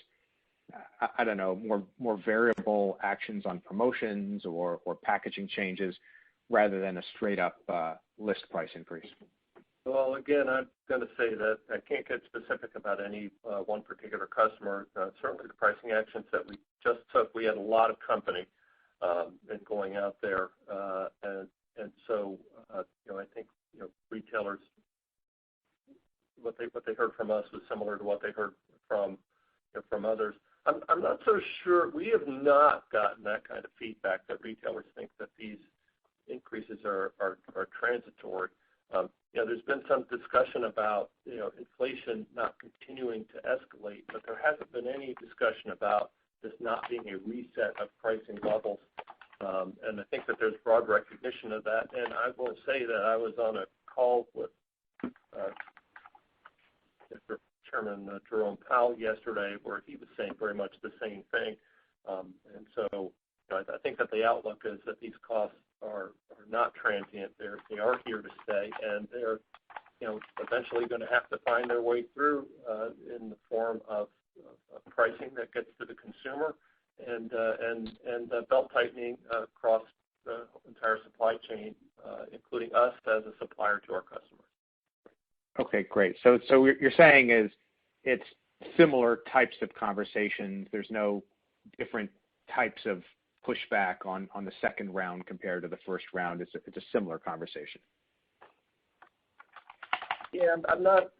I don't know, more variable actions on promotions or packaging changes rather than a straight up list price increase? Well, again, I'm going to say that I can't get specific about any one particular customer. Certainly the pricing actions that we just took, we had a lot of company in going out there. And so, I think, retailers, what they heard from us was similar to what they heard from others. I'm not so sure. We have not gotten that kind of feedback that retailers think that these increases are transitory. There's been some discussion about inflation not continuing to escalate, but there hasn't been any discussion about this not being a reset of pricing levels. And I think that there's broad recognition of that. And I will say that I was on a call with Chairman Jerome Powell yesterday, where he was saying very much the same thing. And so I think that the outlook is that these costs are not transient. They are here to stay, and they're eventually going to have to find their way through in the form of pricing that gets to the consumer and belt tightening across the entire supply chain, including us as a supplier to our customers. Okay, great. So you're saying is it's similar types of conversations. There's no different types of pushback on the second round compared to the first round. It's a similar conversation. Yeah, I'm not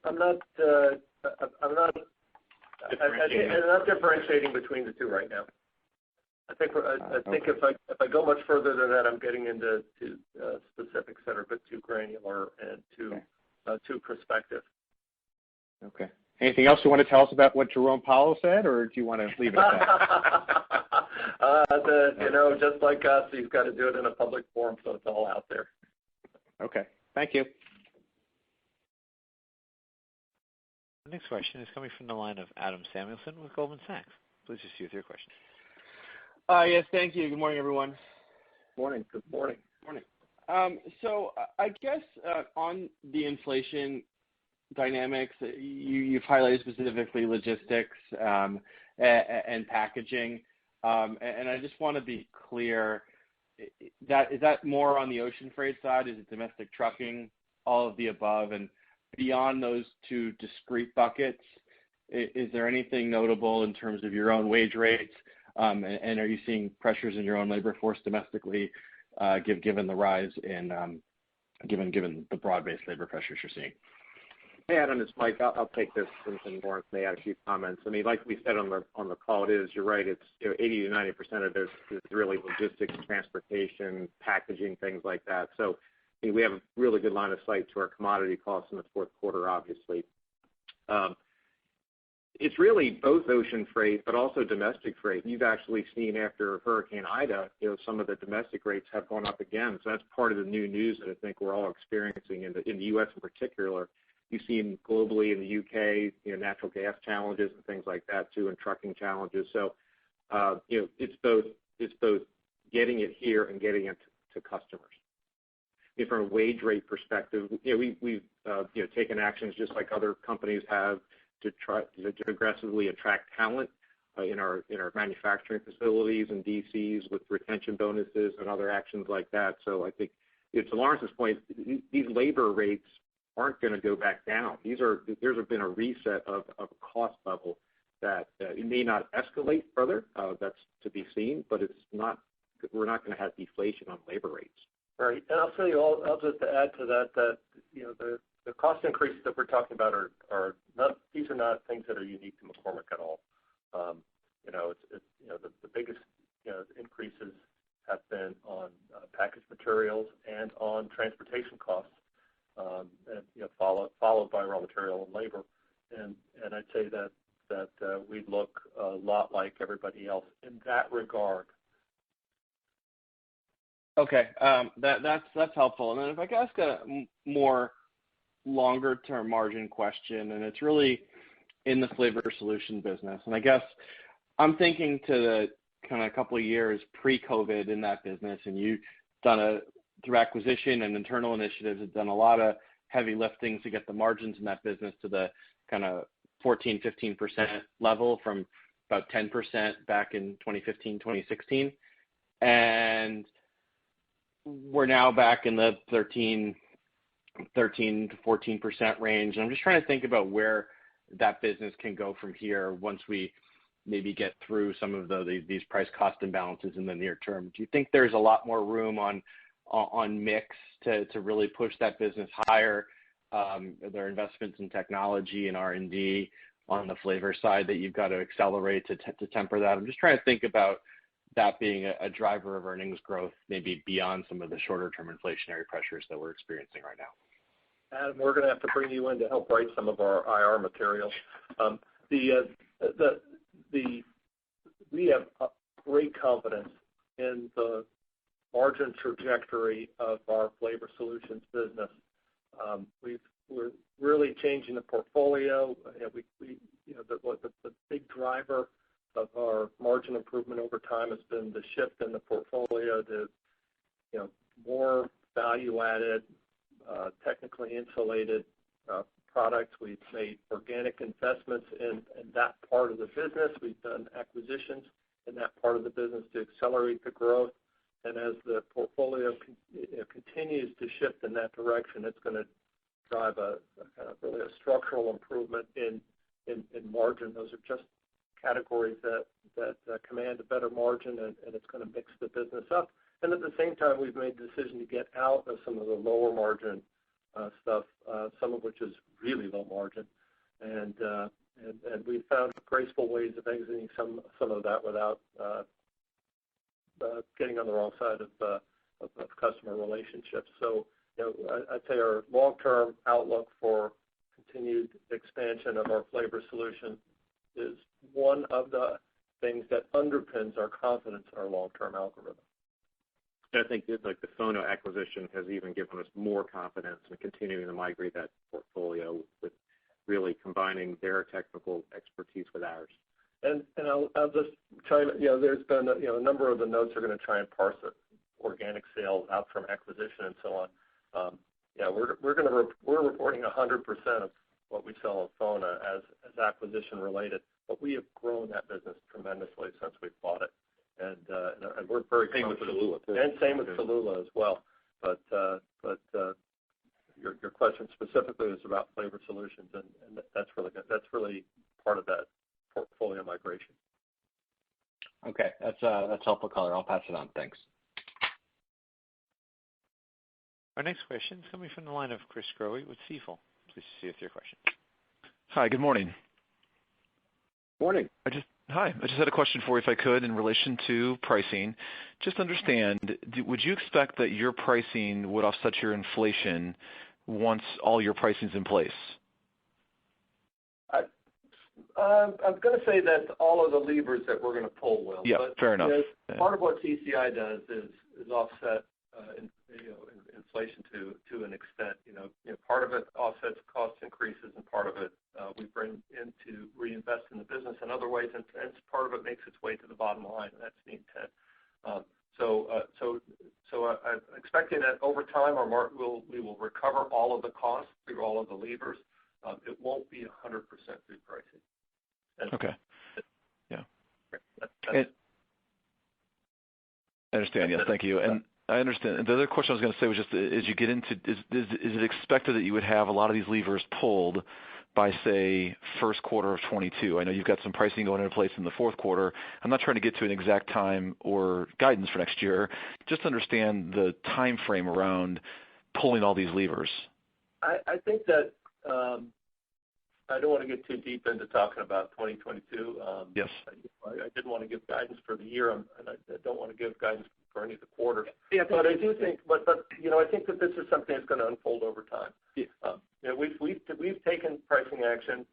differentiating between the two right now. I think if I go much further than that, I'm getting into specifics that are a bit too granular and too prospective. Okay. Anything else you want to tell us about what Jerome Powell said, or do you want to leave it at that? Just like us, he's got to do it in a public forum, so it's all out there. Okay. Thank you. The next question is coming from the line of Adam Samuelson with Goldman Sachs. Please proceed with your question. Yes, thank you. Good morning, everyone. Morning. Good morning. Morning. So I guess on the inflation dynamics, you've highlighted specifically logistics and packaging, and I just want to be clear, is that more on the ocean freight side? Is it domestic trucking, all of the above? And beyond those two discrete buckets, is there anything notable in terms of your own wage rates? And are you seeing pressures in your own labor force domestically, given the rise in given the broad-based labor pressures you're seeing? Hey, Adam, it's Mike. I'll take this, and Lawrence may add a few comments. I mean, like we said on the call, you're right. It's 80 to 90% of this is really logistics, transportation, packaging, things like that. So we have a really good line of sight to our commodity costs in the fourth quarter, obviously. It's really both ocean freight, but also domestic freight. You've actually seen after Hurricane Ida, some of the domestic rates have gone up again. So that's part of the new news that I think we're all experiencing in the U.S. in particular. You've seen globally in the UK, natural gas challenges and things like that too, and trucking challenges. So, it's both getting it here and getting it to customers. From a wage rate perspective, we've taken actions just like other companies have to try to aggressively attract talent in our manufacturing facilities and DCs with retention bonuses and other actions like that. So I think, to Lawrence's point, these labor rates aren't going to go back down. There's been a reset of a cost level that it may not escalate further. That's to be seen, but we're not going to have deflation on labor rates. Right, and I'll just add to that the cost increases that we're talking about are not things that are unique to McCormick at all. The biggest increases have been on packaged materials and on transportation costs, and followed by raw material and labor. And I'd say that we look a lot like everybody else in that regard. Okay, that's helpful. And then if I could ask a more longer-term margin question, and it's really in the flavor solution business. And I guess I'm thinking to the kind of couple of years pre-COVID in that business, and you've done through acquisition and internal initiatives, have done a lot of heavy lifting to get the margins in that business to the kind of 14-15% level from about 10% back in 2015, 2016. And we're now back in the 13 to 14% range. And I'm just trying to think about where that business can go from here once we maybe get through some of these price cost imbalances in the near term. Do you think there's a lot more room on mix to really push that business higher? Are there investments in technology and R&D on the flavor side that you've got to accelerate to temper that? I'm just trying to think about that being a driver of earnings growth, maybe beyond some of the shorter-term inflationary pressures that we're experiencing right now. Adam, we're going to have to bring you in to help write some of our IR materials. We have great confidence in the margin trajectory of our flavor solutions business. We're really changing the portfolio. The big driver of our margin improvement over time has been the shift in the portfolio to more value-added, technically insulated products. We've made organic investments in that part of the business. We've done acquisitions in that part of the business to accelerate the growth. And as the portfolio continues to shift in that direction, it's going to drive really a structural improvement in margin. Those are just categories that command a better margin, and it's going to mix the business up. And at the same time, we've made the decision to get out of some of the lower margin stuff, some of which is really low margin, and we've found graceful ways of exiting some of that without getting on the wrong side of customer relationships. So, I'd say our long-term outlook for continued expansion of our flavor solution is one of the things that underpins our confidence in our long-term algorithm. I think the FONA acquisition has even given us more confidence in continuing to migrate that portfolio with really combining their technical expertise with ours. And I'll just try to, there's been, a number of the notes are going to try and parse it, organic sales out from acquisition and so on. We're reporting 100% of what we sell in FONA as acquisition related, but we have grown that business tremendously since we've bought it. And we're very same with Cholula too. And same with Cholula as well. But your question specifically is about flavor solutions, and that's really good. That's really part of that portfolio migration. Okay, that's helpful color. I'll pass it on. Thanks. Our next question is coming from the line of Chris Growe with Stifel. Please proceed with your question. Hi, good morning. Morning. I just had a question for you, if I could, in relation to pricing. Just understand, would you expect that your pricing would offset your inflation once all your pricing is in place? I'm going to say that all of the levers that we're going to pull will. Yeah, fair enough. Part of what CCI does is offset inflation to an extent. Part of it offsets cost increases, and part of it we bring in to reinvest in the business in other ways, and part of it makes its way to the bottom line, and that's the intent. I'm expecting that over time we will recover all of the costs through all of the levers. It won't be 100% through pricing. Okay. Yeah. That's I understand. Yes, thank you. And I understand. The other question I was going to say was just as you get into, is it expected that you would have a lot of these levers pulled by, say, first quarter of 22? I know you've got some pricing going into place in the fourth quarter. I'm not trying to get to an exact time or guidance for next year. Just to understand the time frame around pulling all these levers. I think that I don't want to get too deep into talking about 2022. Yes. I didn't want to give guidance for the year, and I don't want to give guidance for any of the quarters. Yeah, but I do think, I think that this is something that's going to unfold over time. Yeah. We've taken pricing action.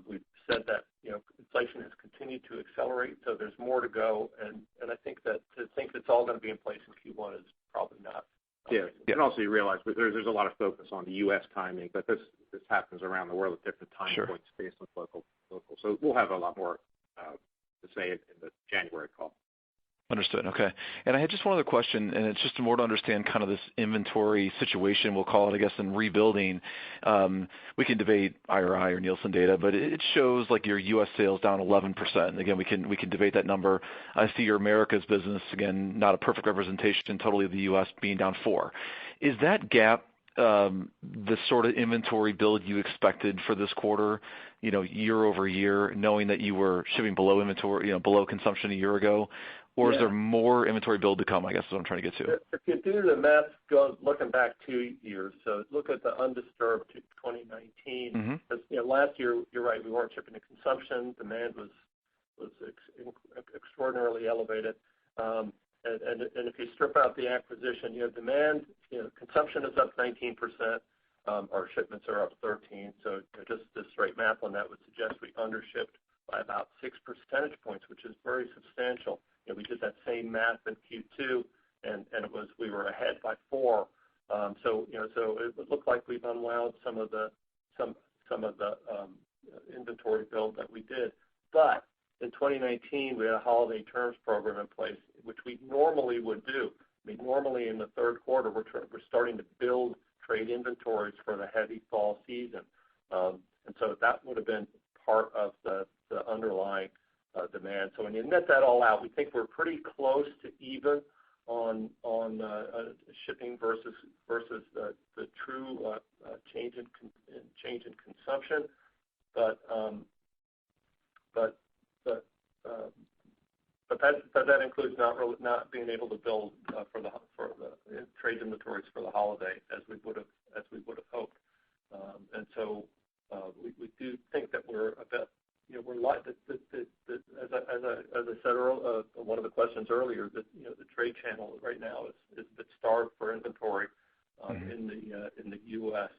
We've said that inflation has continued to accelerate, so there's more to go, and I think that to think it's all going to be in place in Q1 is probably not. Yeah, and also you realize there's a lot of focus on the U.S. timing, but this happens around the world at different time points based on local. So we'll have a lot more to say in the January call. Understood. Okay. And I had just one other question, and it's just more to understand kind of this inventory situation, we'll call it, I guess, in rebuilding. We can debate IRI or Nielsen data, but it shows like your U.S. sales down 11%. And again, we can debate that number. I see your Americas business, again, not a perfect representation totally of the U.S. being down 4%. Is that gap the sort of inventory build you expected for this quarter, year over year, knowing that you were shipping below inventory, below consumption a year ago? Or is there more inventory build to come, I guess is what I'm trying to get to. If you do the math, looking back 2 years, so look at the undisturbed 2019. Mm-hmm. Last year, you're right, we weren't shipping to consumption. Demand was extraordinarily elevated. And if you strip out the acquisition, demand, consumption is up 19%. Our shipments are up 13%. So just the straight math on that would suggest we undershipped by about 6 percentage points, which is very substantial. We did that same math in Q2, and we were ahead by 4. So it would look like we've unwound some of the inventory build that we did. But in 2019, we had a holiday terms program in place, which we normally would do. I mean, normally in the third quarter, we're starting to build trade inventories for the heavy fall season, and so that would have been part of the underlying demand. So when you net that all out, we think we're pretty close to even on shipping versus the true change in consumption. But that includes not being able to build for the trade inventories for the holiday as we would have hoped. And so we do think that we're a bit. We're like as I said earlier, one of the questions earlier, that the trade channel right now is a bit starved for inventory in the U.S.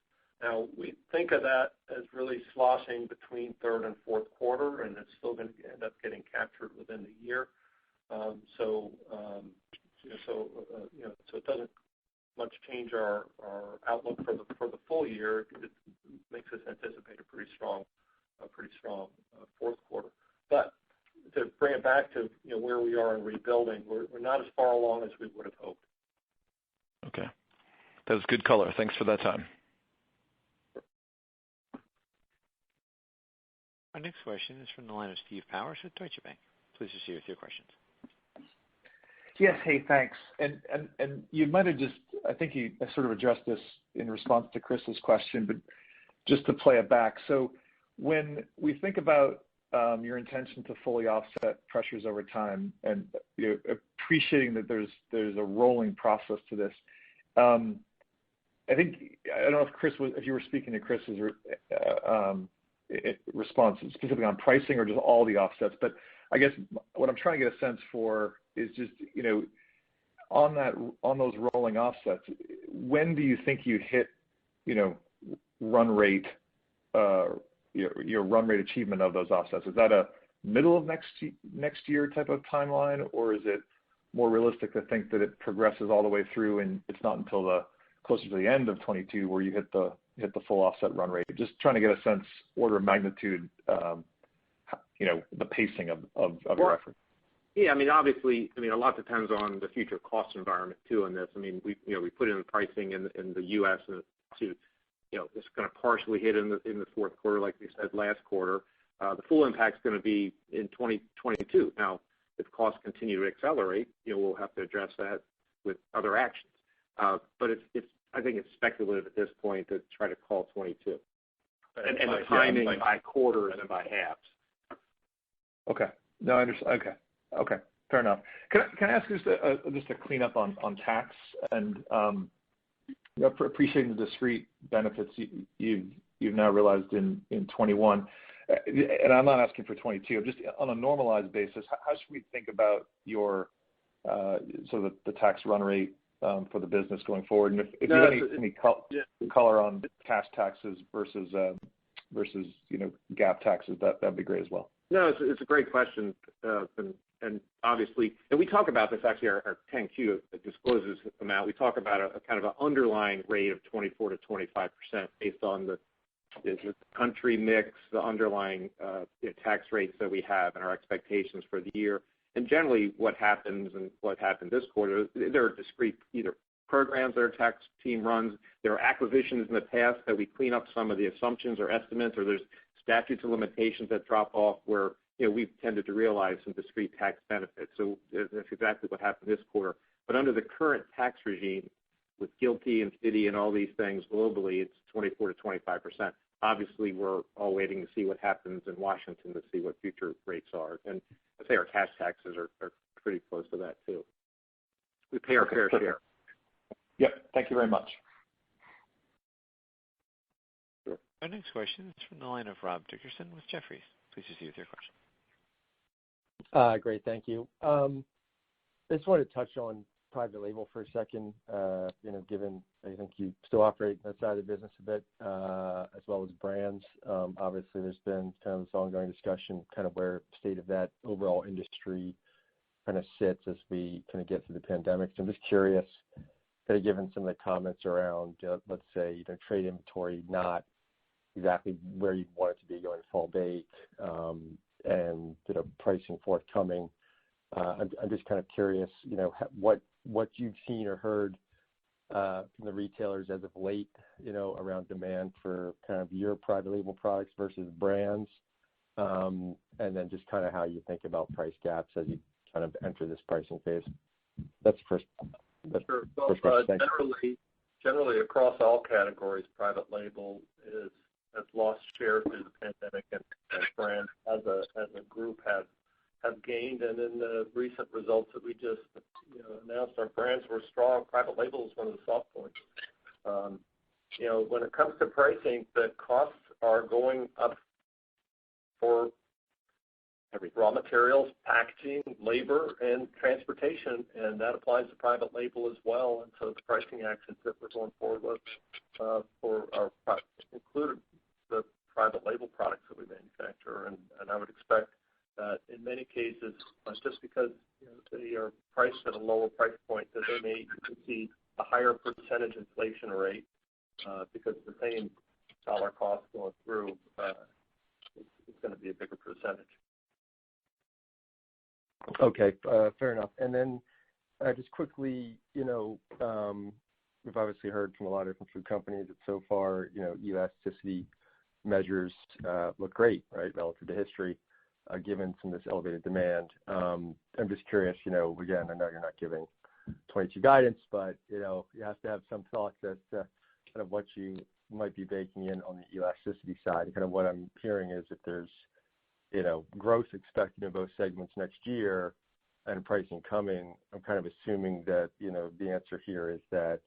Now we think of that as really sloshing between third and fourth quarter, and it's still going to end up getting captured within the year. So it doesn't much change our outlook for the full year. It makes us anticipate a pretty strong fourth quarter. But to bring it back to where we are in rebuilding, we're not as far along as we would have hoped. Okay, that was good color. Thanks for that time. Our next question is from the line of Steve Powers with Deutsche Bank. Please proceed with your questions. Yes, hey, thanks. And you might have I think you sort of addressed this in response to Chris's question, but just to play it back. So when we think about your intention to fully offset pressures over time, and appreciating that there's a rolling process to this, I don't know if you were speaking to Chris's response specifically on pricing or just all the offsets, but I guess what I'm trying to get a sense for is just on those rolling offsets, when do you think you hit run rate your run rate achievement of those offsets? Is that a middle of next year type of timeline, or is it more realistic to think that it progresses all the way through and it's not until the closer to the end of 22 where you hit the full offset run rate? Just trying to get a sense, order of magnitude, the pacing of your effort. Yeah, obviously, a lot depends on the future cost environment too on this. We put in pricing in the U.S. to, it's going to partially hit in the fourth quarter, like we said last quarter. The full impact is going to be in 2022. Now, if costs continue to accelerate, we'll have to address that with other actions. But I think it's speculative at this point to try to call 22. And the timing by quarters and by halves. Okay. No, I understand. Okay. Fair enough. Can I ask just a cleanup on tax and appreciating the discrete benefits you've now realized in 21, and I'm not asking for 22. Just on a normalized basis, how should we think about your sort of the tax run rate for the business going forward? And if you have any color on cash taxes versus GAAP taxes, that'd be great as well. No, it's a great question, and obviously, and we talk about this actually. Our 10Q discloses this amount. We talk about a kind of an underlying rate of 24 to 25% based on the country mix, the underlying tax rates that we have, and our expectations for the year. And generally, what happens and what happened this quarter, there are discrete either programs that our tax team runs. There are acquisitions in the past that we clean up some of the assumptions or estimates, or there's statutes of limitations that drop off where we've tended to realize some discrete tax benefits. So that's exactly what happened this quarter. But under the current tax regime, with GILTI and FDII and all these things globally, it's 24 to 25%. Obviously, we're all waiting to see what happens in Washington to see what future rates are. And I'd say our cash taxes are pretty close to that, too. We pay our fair share. Yep. Thank you very much. Sure. Our next question is from the line of Rob Dickerson with Jefferies. Please proceed with your question. Great. Thank you. I just wanted to touch on private label for a second, given I think you still operate that side of the business a bit, as well as brands. Obviously, there's been kind of this ongoing discussion, kind of where the state of that overall industry kind of sits as we kind of get through the pandemic. So I'm just curious, kind of given some of the comments around, let's say, trade inventory not exactly where you'd want it to be going fall bake, and pricing forthcoming. I'm just kind of curious, what you've seen or heard from the retailers as of late, around demand for kind of your private label products versus brands, and then just kind of how you think about price gaps as you kind of enter this pricing phase. That's the first. Sure. First question. Generally across all categories, private label has lost share through the pandemic, and brands as a group have gained. And in the recent results that we just announced, our brands were strong. Private label is one of the soft points. When it comes to pricing, the costs are going up for raw materials, packaging, labor, and transportation, and that applies to private label as well. And so the pricing actions that we're going forward with for our products included the private label products that we manufacture, and I would expect that in many cases, just because they are priced at a lower price point, that they may see a higher percentage inflation rate because the same dollar cost going through is going to be a bigger percentage. Okay, fair enough. And then just quickly, we've obviously heard from a lot of different food companies that so far, elasticity measures look great, right, relative to history, given some of this elevated demand. I'm just curious, again, I know you're not giving 22 guidance, but, you have to have some thoughts as to kind of what you might be baking in on the elasticity side. Kind of what I'm hearing is if there's, growth expected in both segments next year and pricing coming, I'm kind of assuming that, the answer here is that,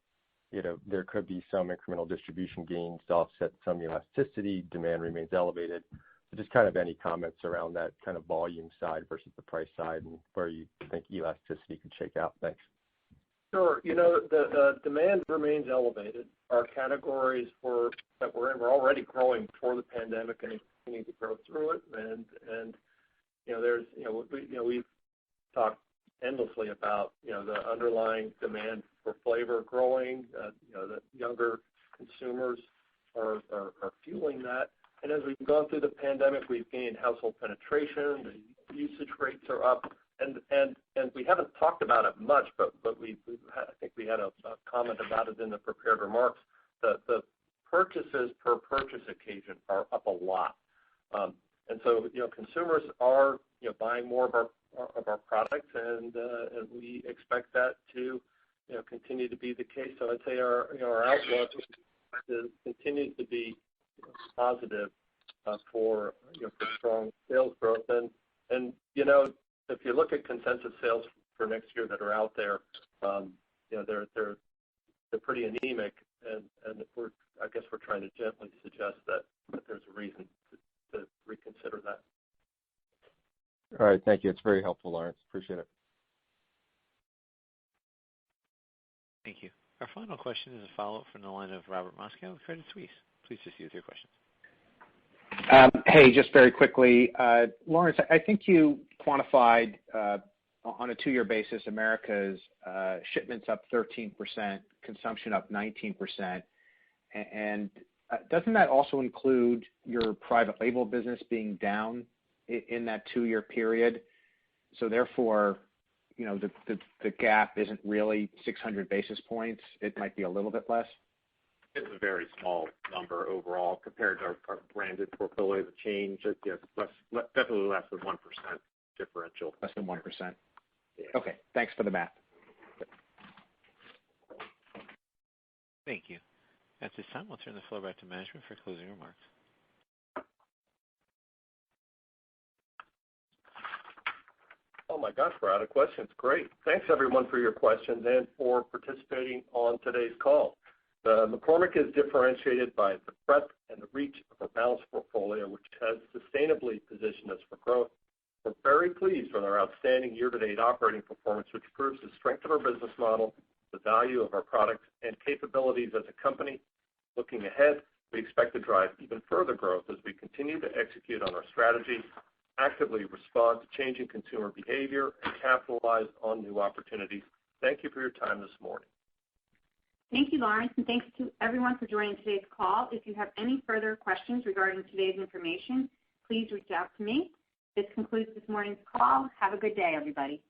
there could be some incremental distribution gains to offset some elasticity, demand remains elevated. So just kind of any comments around that kind of volume side versus the price side and where you think elasticity could shake out. Thanks. Sure. The demand remains elevated. Our categories that we're in, we're already growing before the pandemic and continue to grow through it. And there's, we've talked endlessly about the underlying demand for flavor growing. The younger consumers are fueling that. And as we've gone through the pandemic, we've gained household penetration. The usage rates are up, and we haven't talked about it much, but I think we had a comment about it in the prepared remarks. The purchases per purchase occasion are up a lot, and so consumers are buying more of our products, and we expect that to continue to be the case. So I'd say our outlook continues to be positive for strong sales growth, and if you look at consensus sales for next year that are out there, they're pretty anemic, and I guess we're trying to gently suggest that there's a reason to reconsider that. All right, thank you. It's very helpful, Lawrence. Appreciate it. Thank you. Our final question is a follow-up from the line of Robert Moskow with Credit Suisse. Please proceed with your questions. Hey, just very quickly, Lawrence, I think you quantified on a 2-year basis America's shipments up 13%, consumption up 19%, and doesn't that also include your private label business being down in that 2-year period? So therefore, the gap isn't really 600 basis points. It might be a little bit less. It's a very small number overall compared to our branded portfolio. The change, definitely less than 1% differential. Less than 1%. Yeah. Okay, thanks for the math. Thank you. At this time, we'll turn the floor back to management for closing remarks. Oh my gosh, we're out of questions. Great. Thanks everyone for your questions and for participating on today's call. McCormick is differentiated by the breadth and the reach of a balanced portfolio, which has sustainably positioned us for growth. We're very pleased with our outstanding year-to-date operating performance, which proves the strength of our business model, the value of our products, and capabilities as a company. Looking ahead, we expect to drive even further growth as we continue to execute on our strategy, actively respond to changing consumer behavior, and capitalize on new opportunities. Thank you for your time this morning. Thank you, Lawrence, and thanks to everyone for joining today's call. If you have any further questions regarding today's information, please reach out to me. This concludes this morning's call. Have a good day, everybody.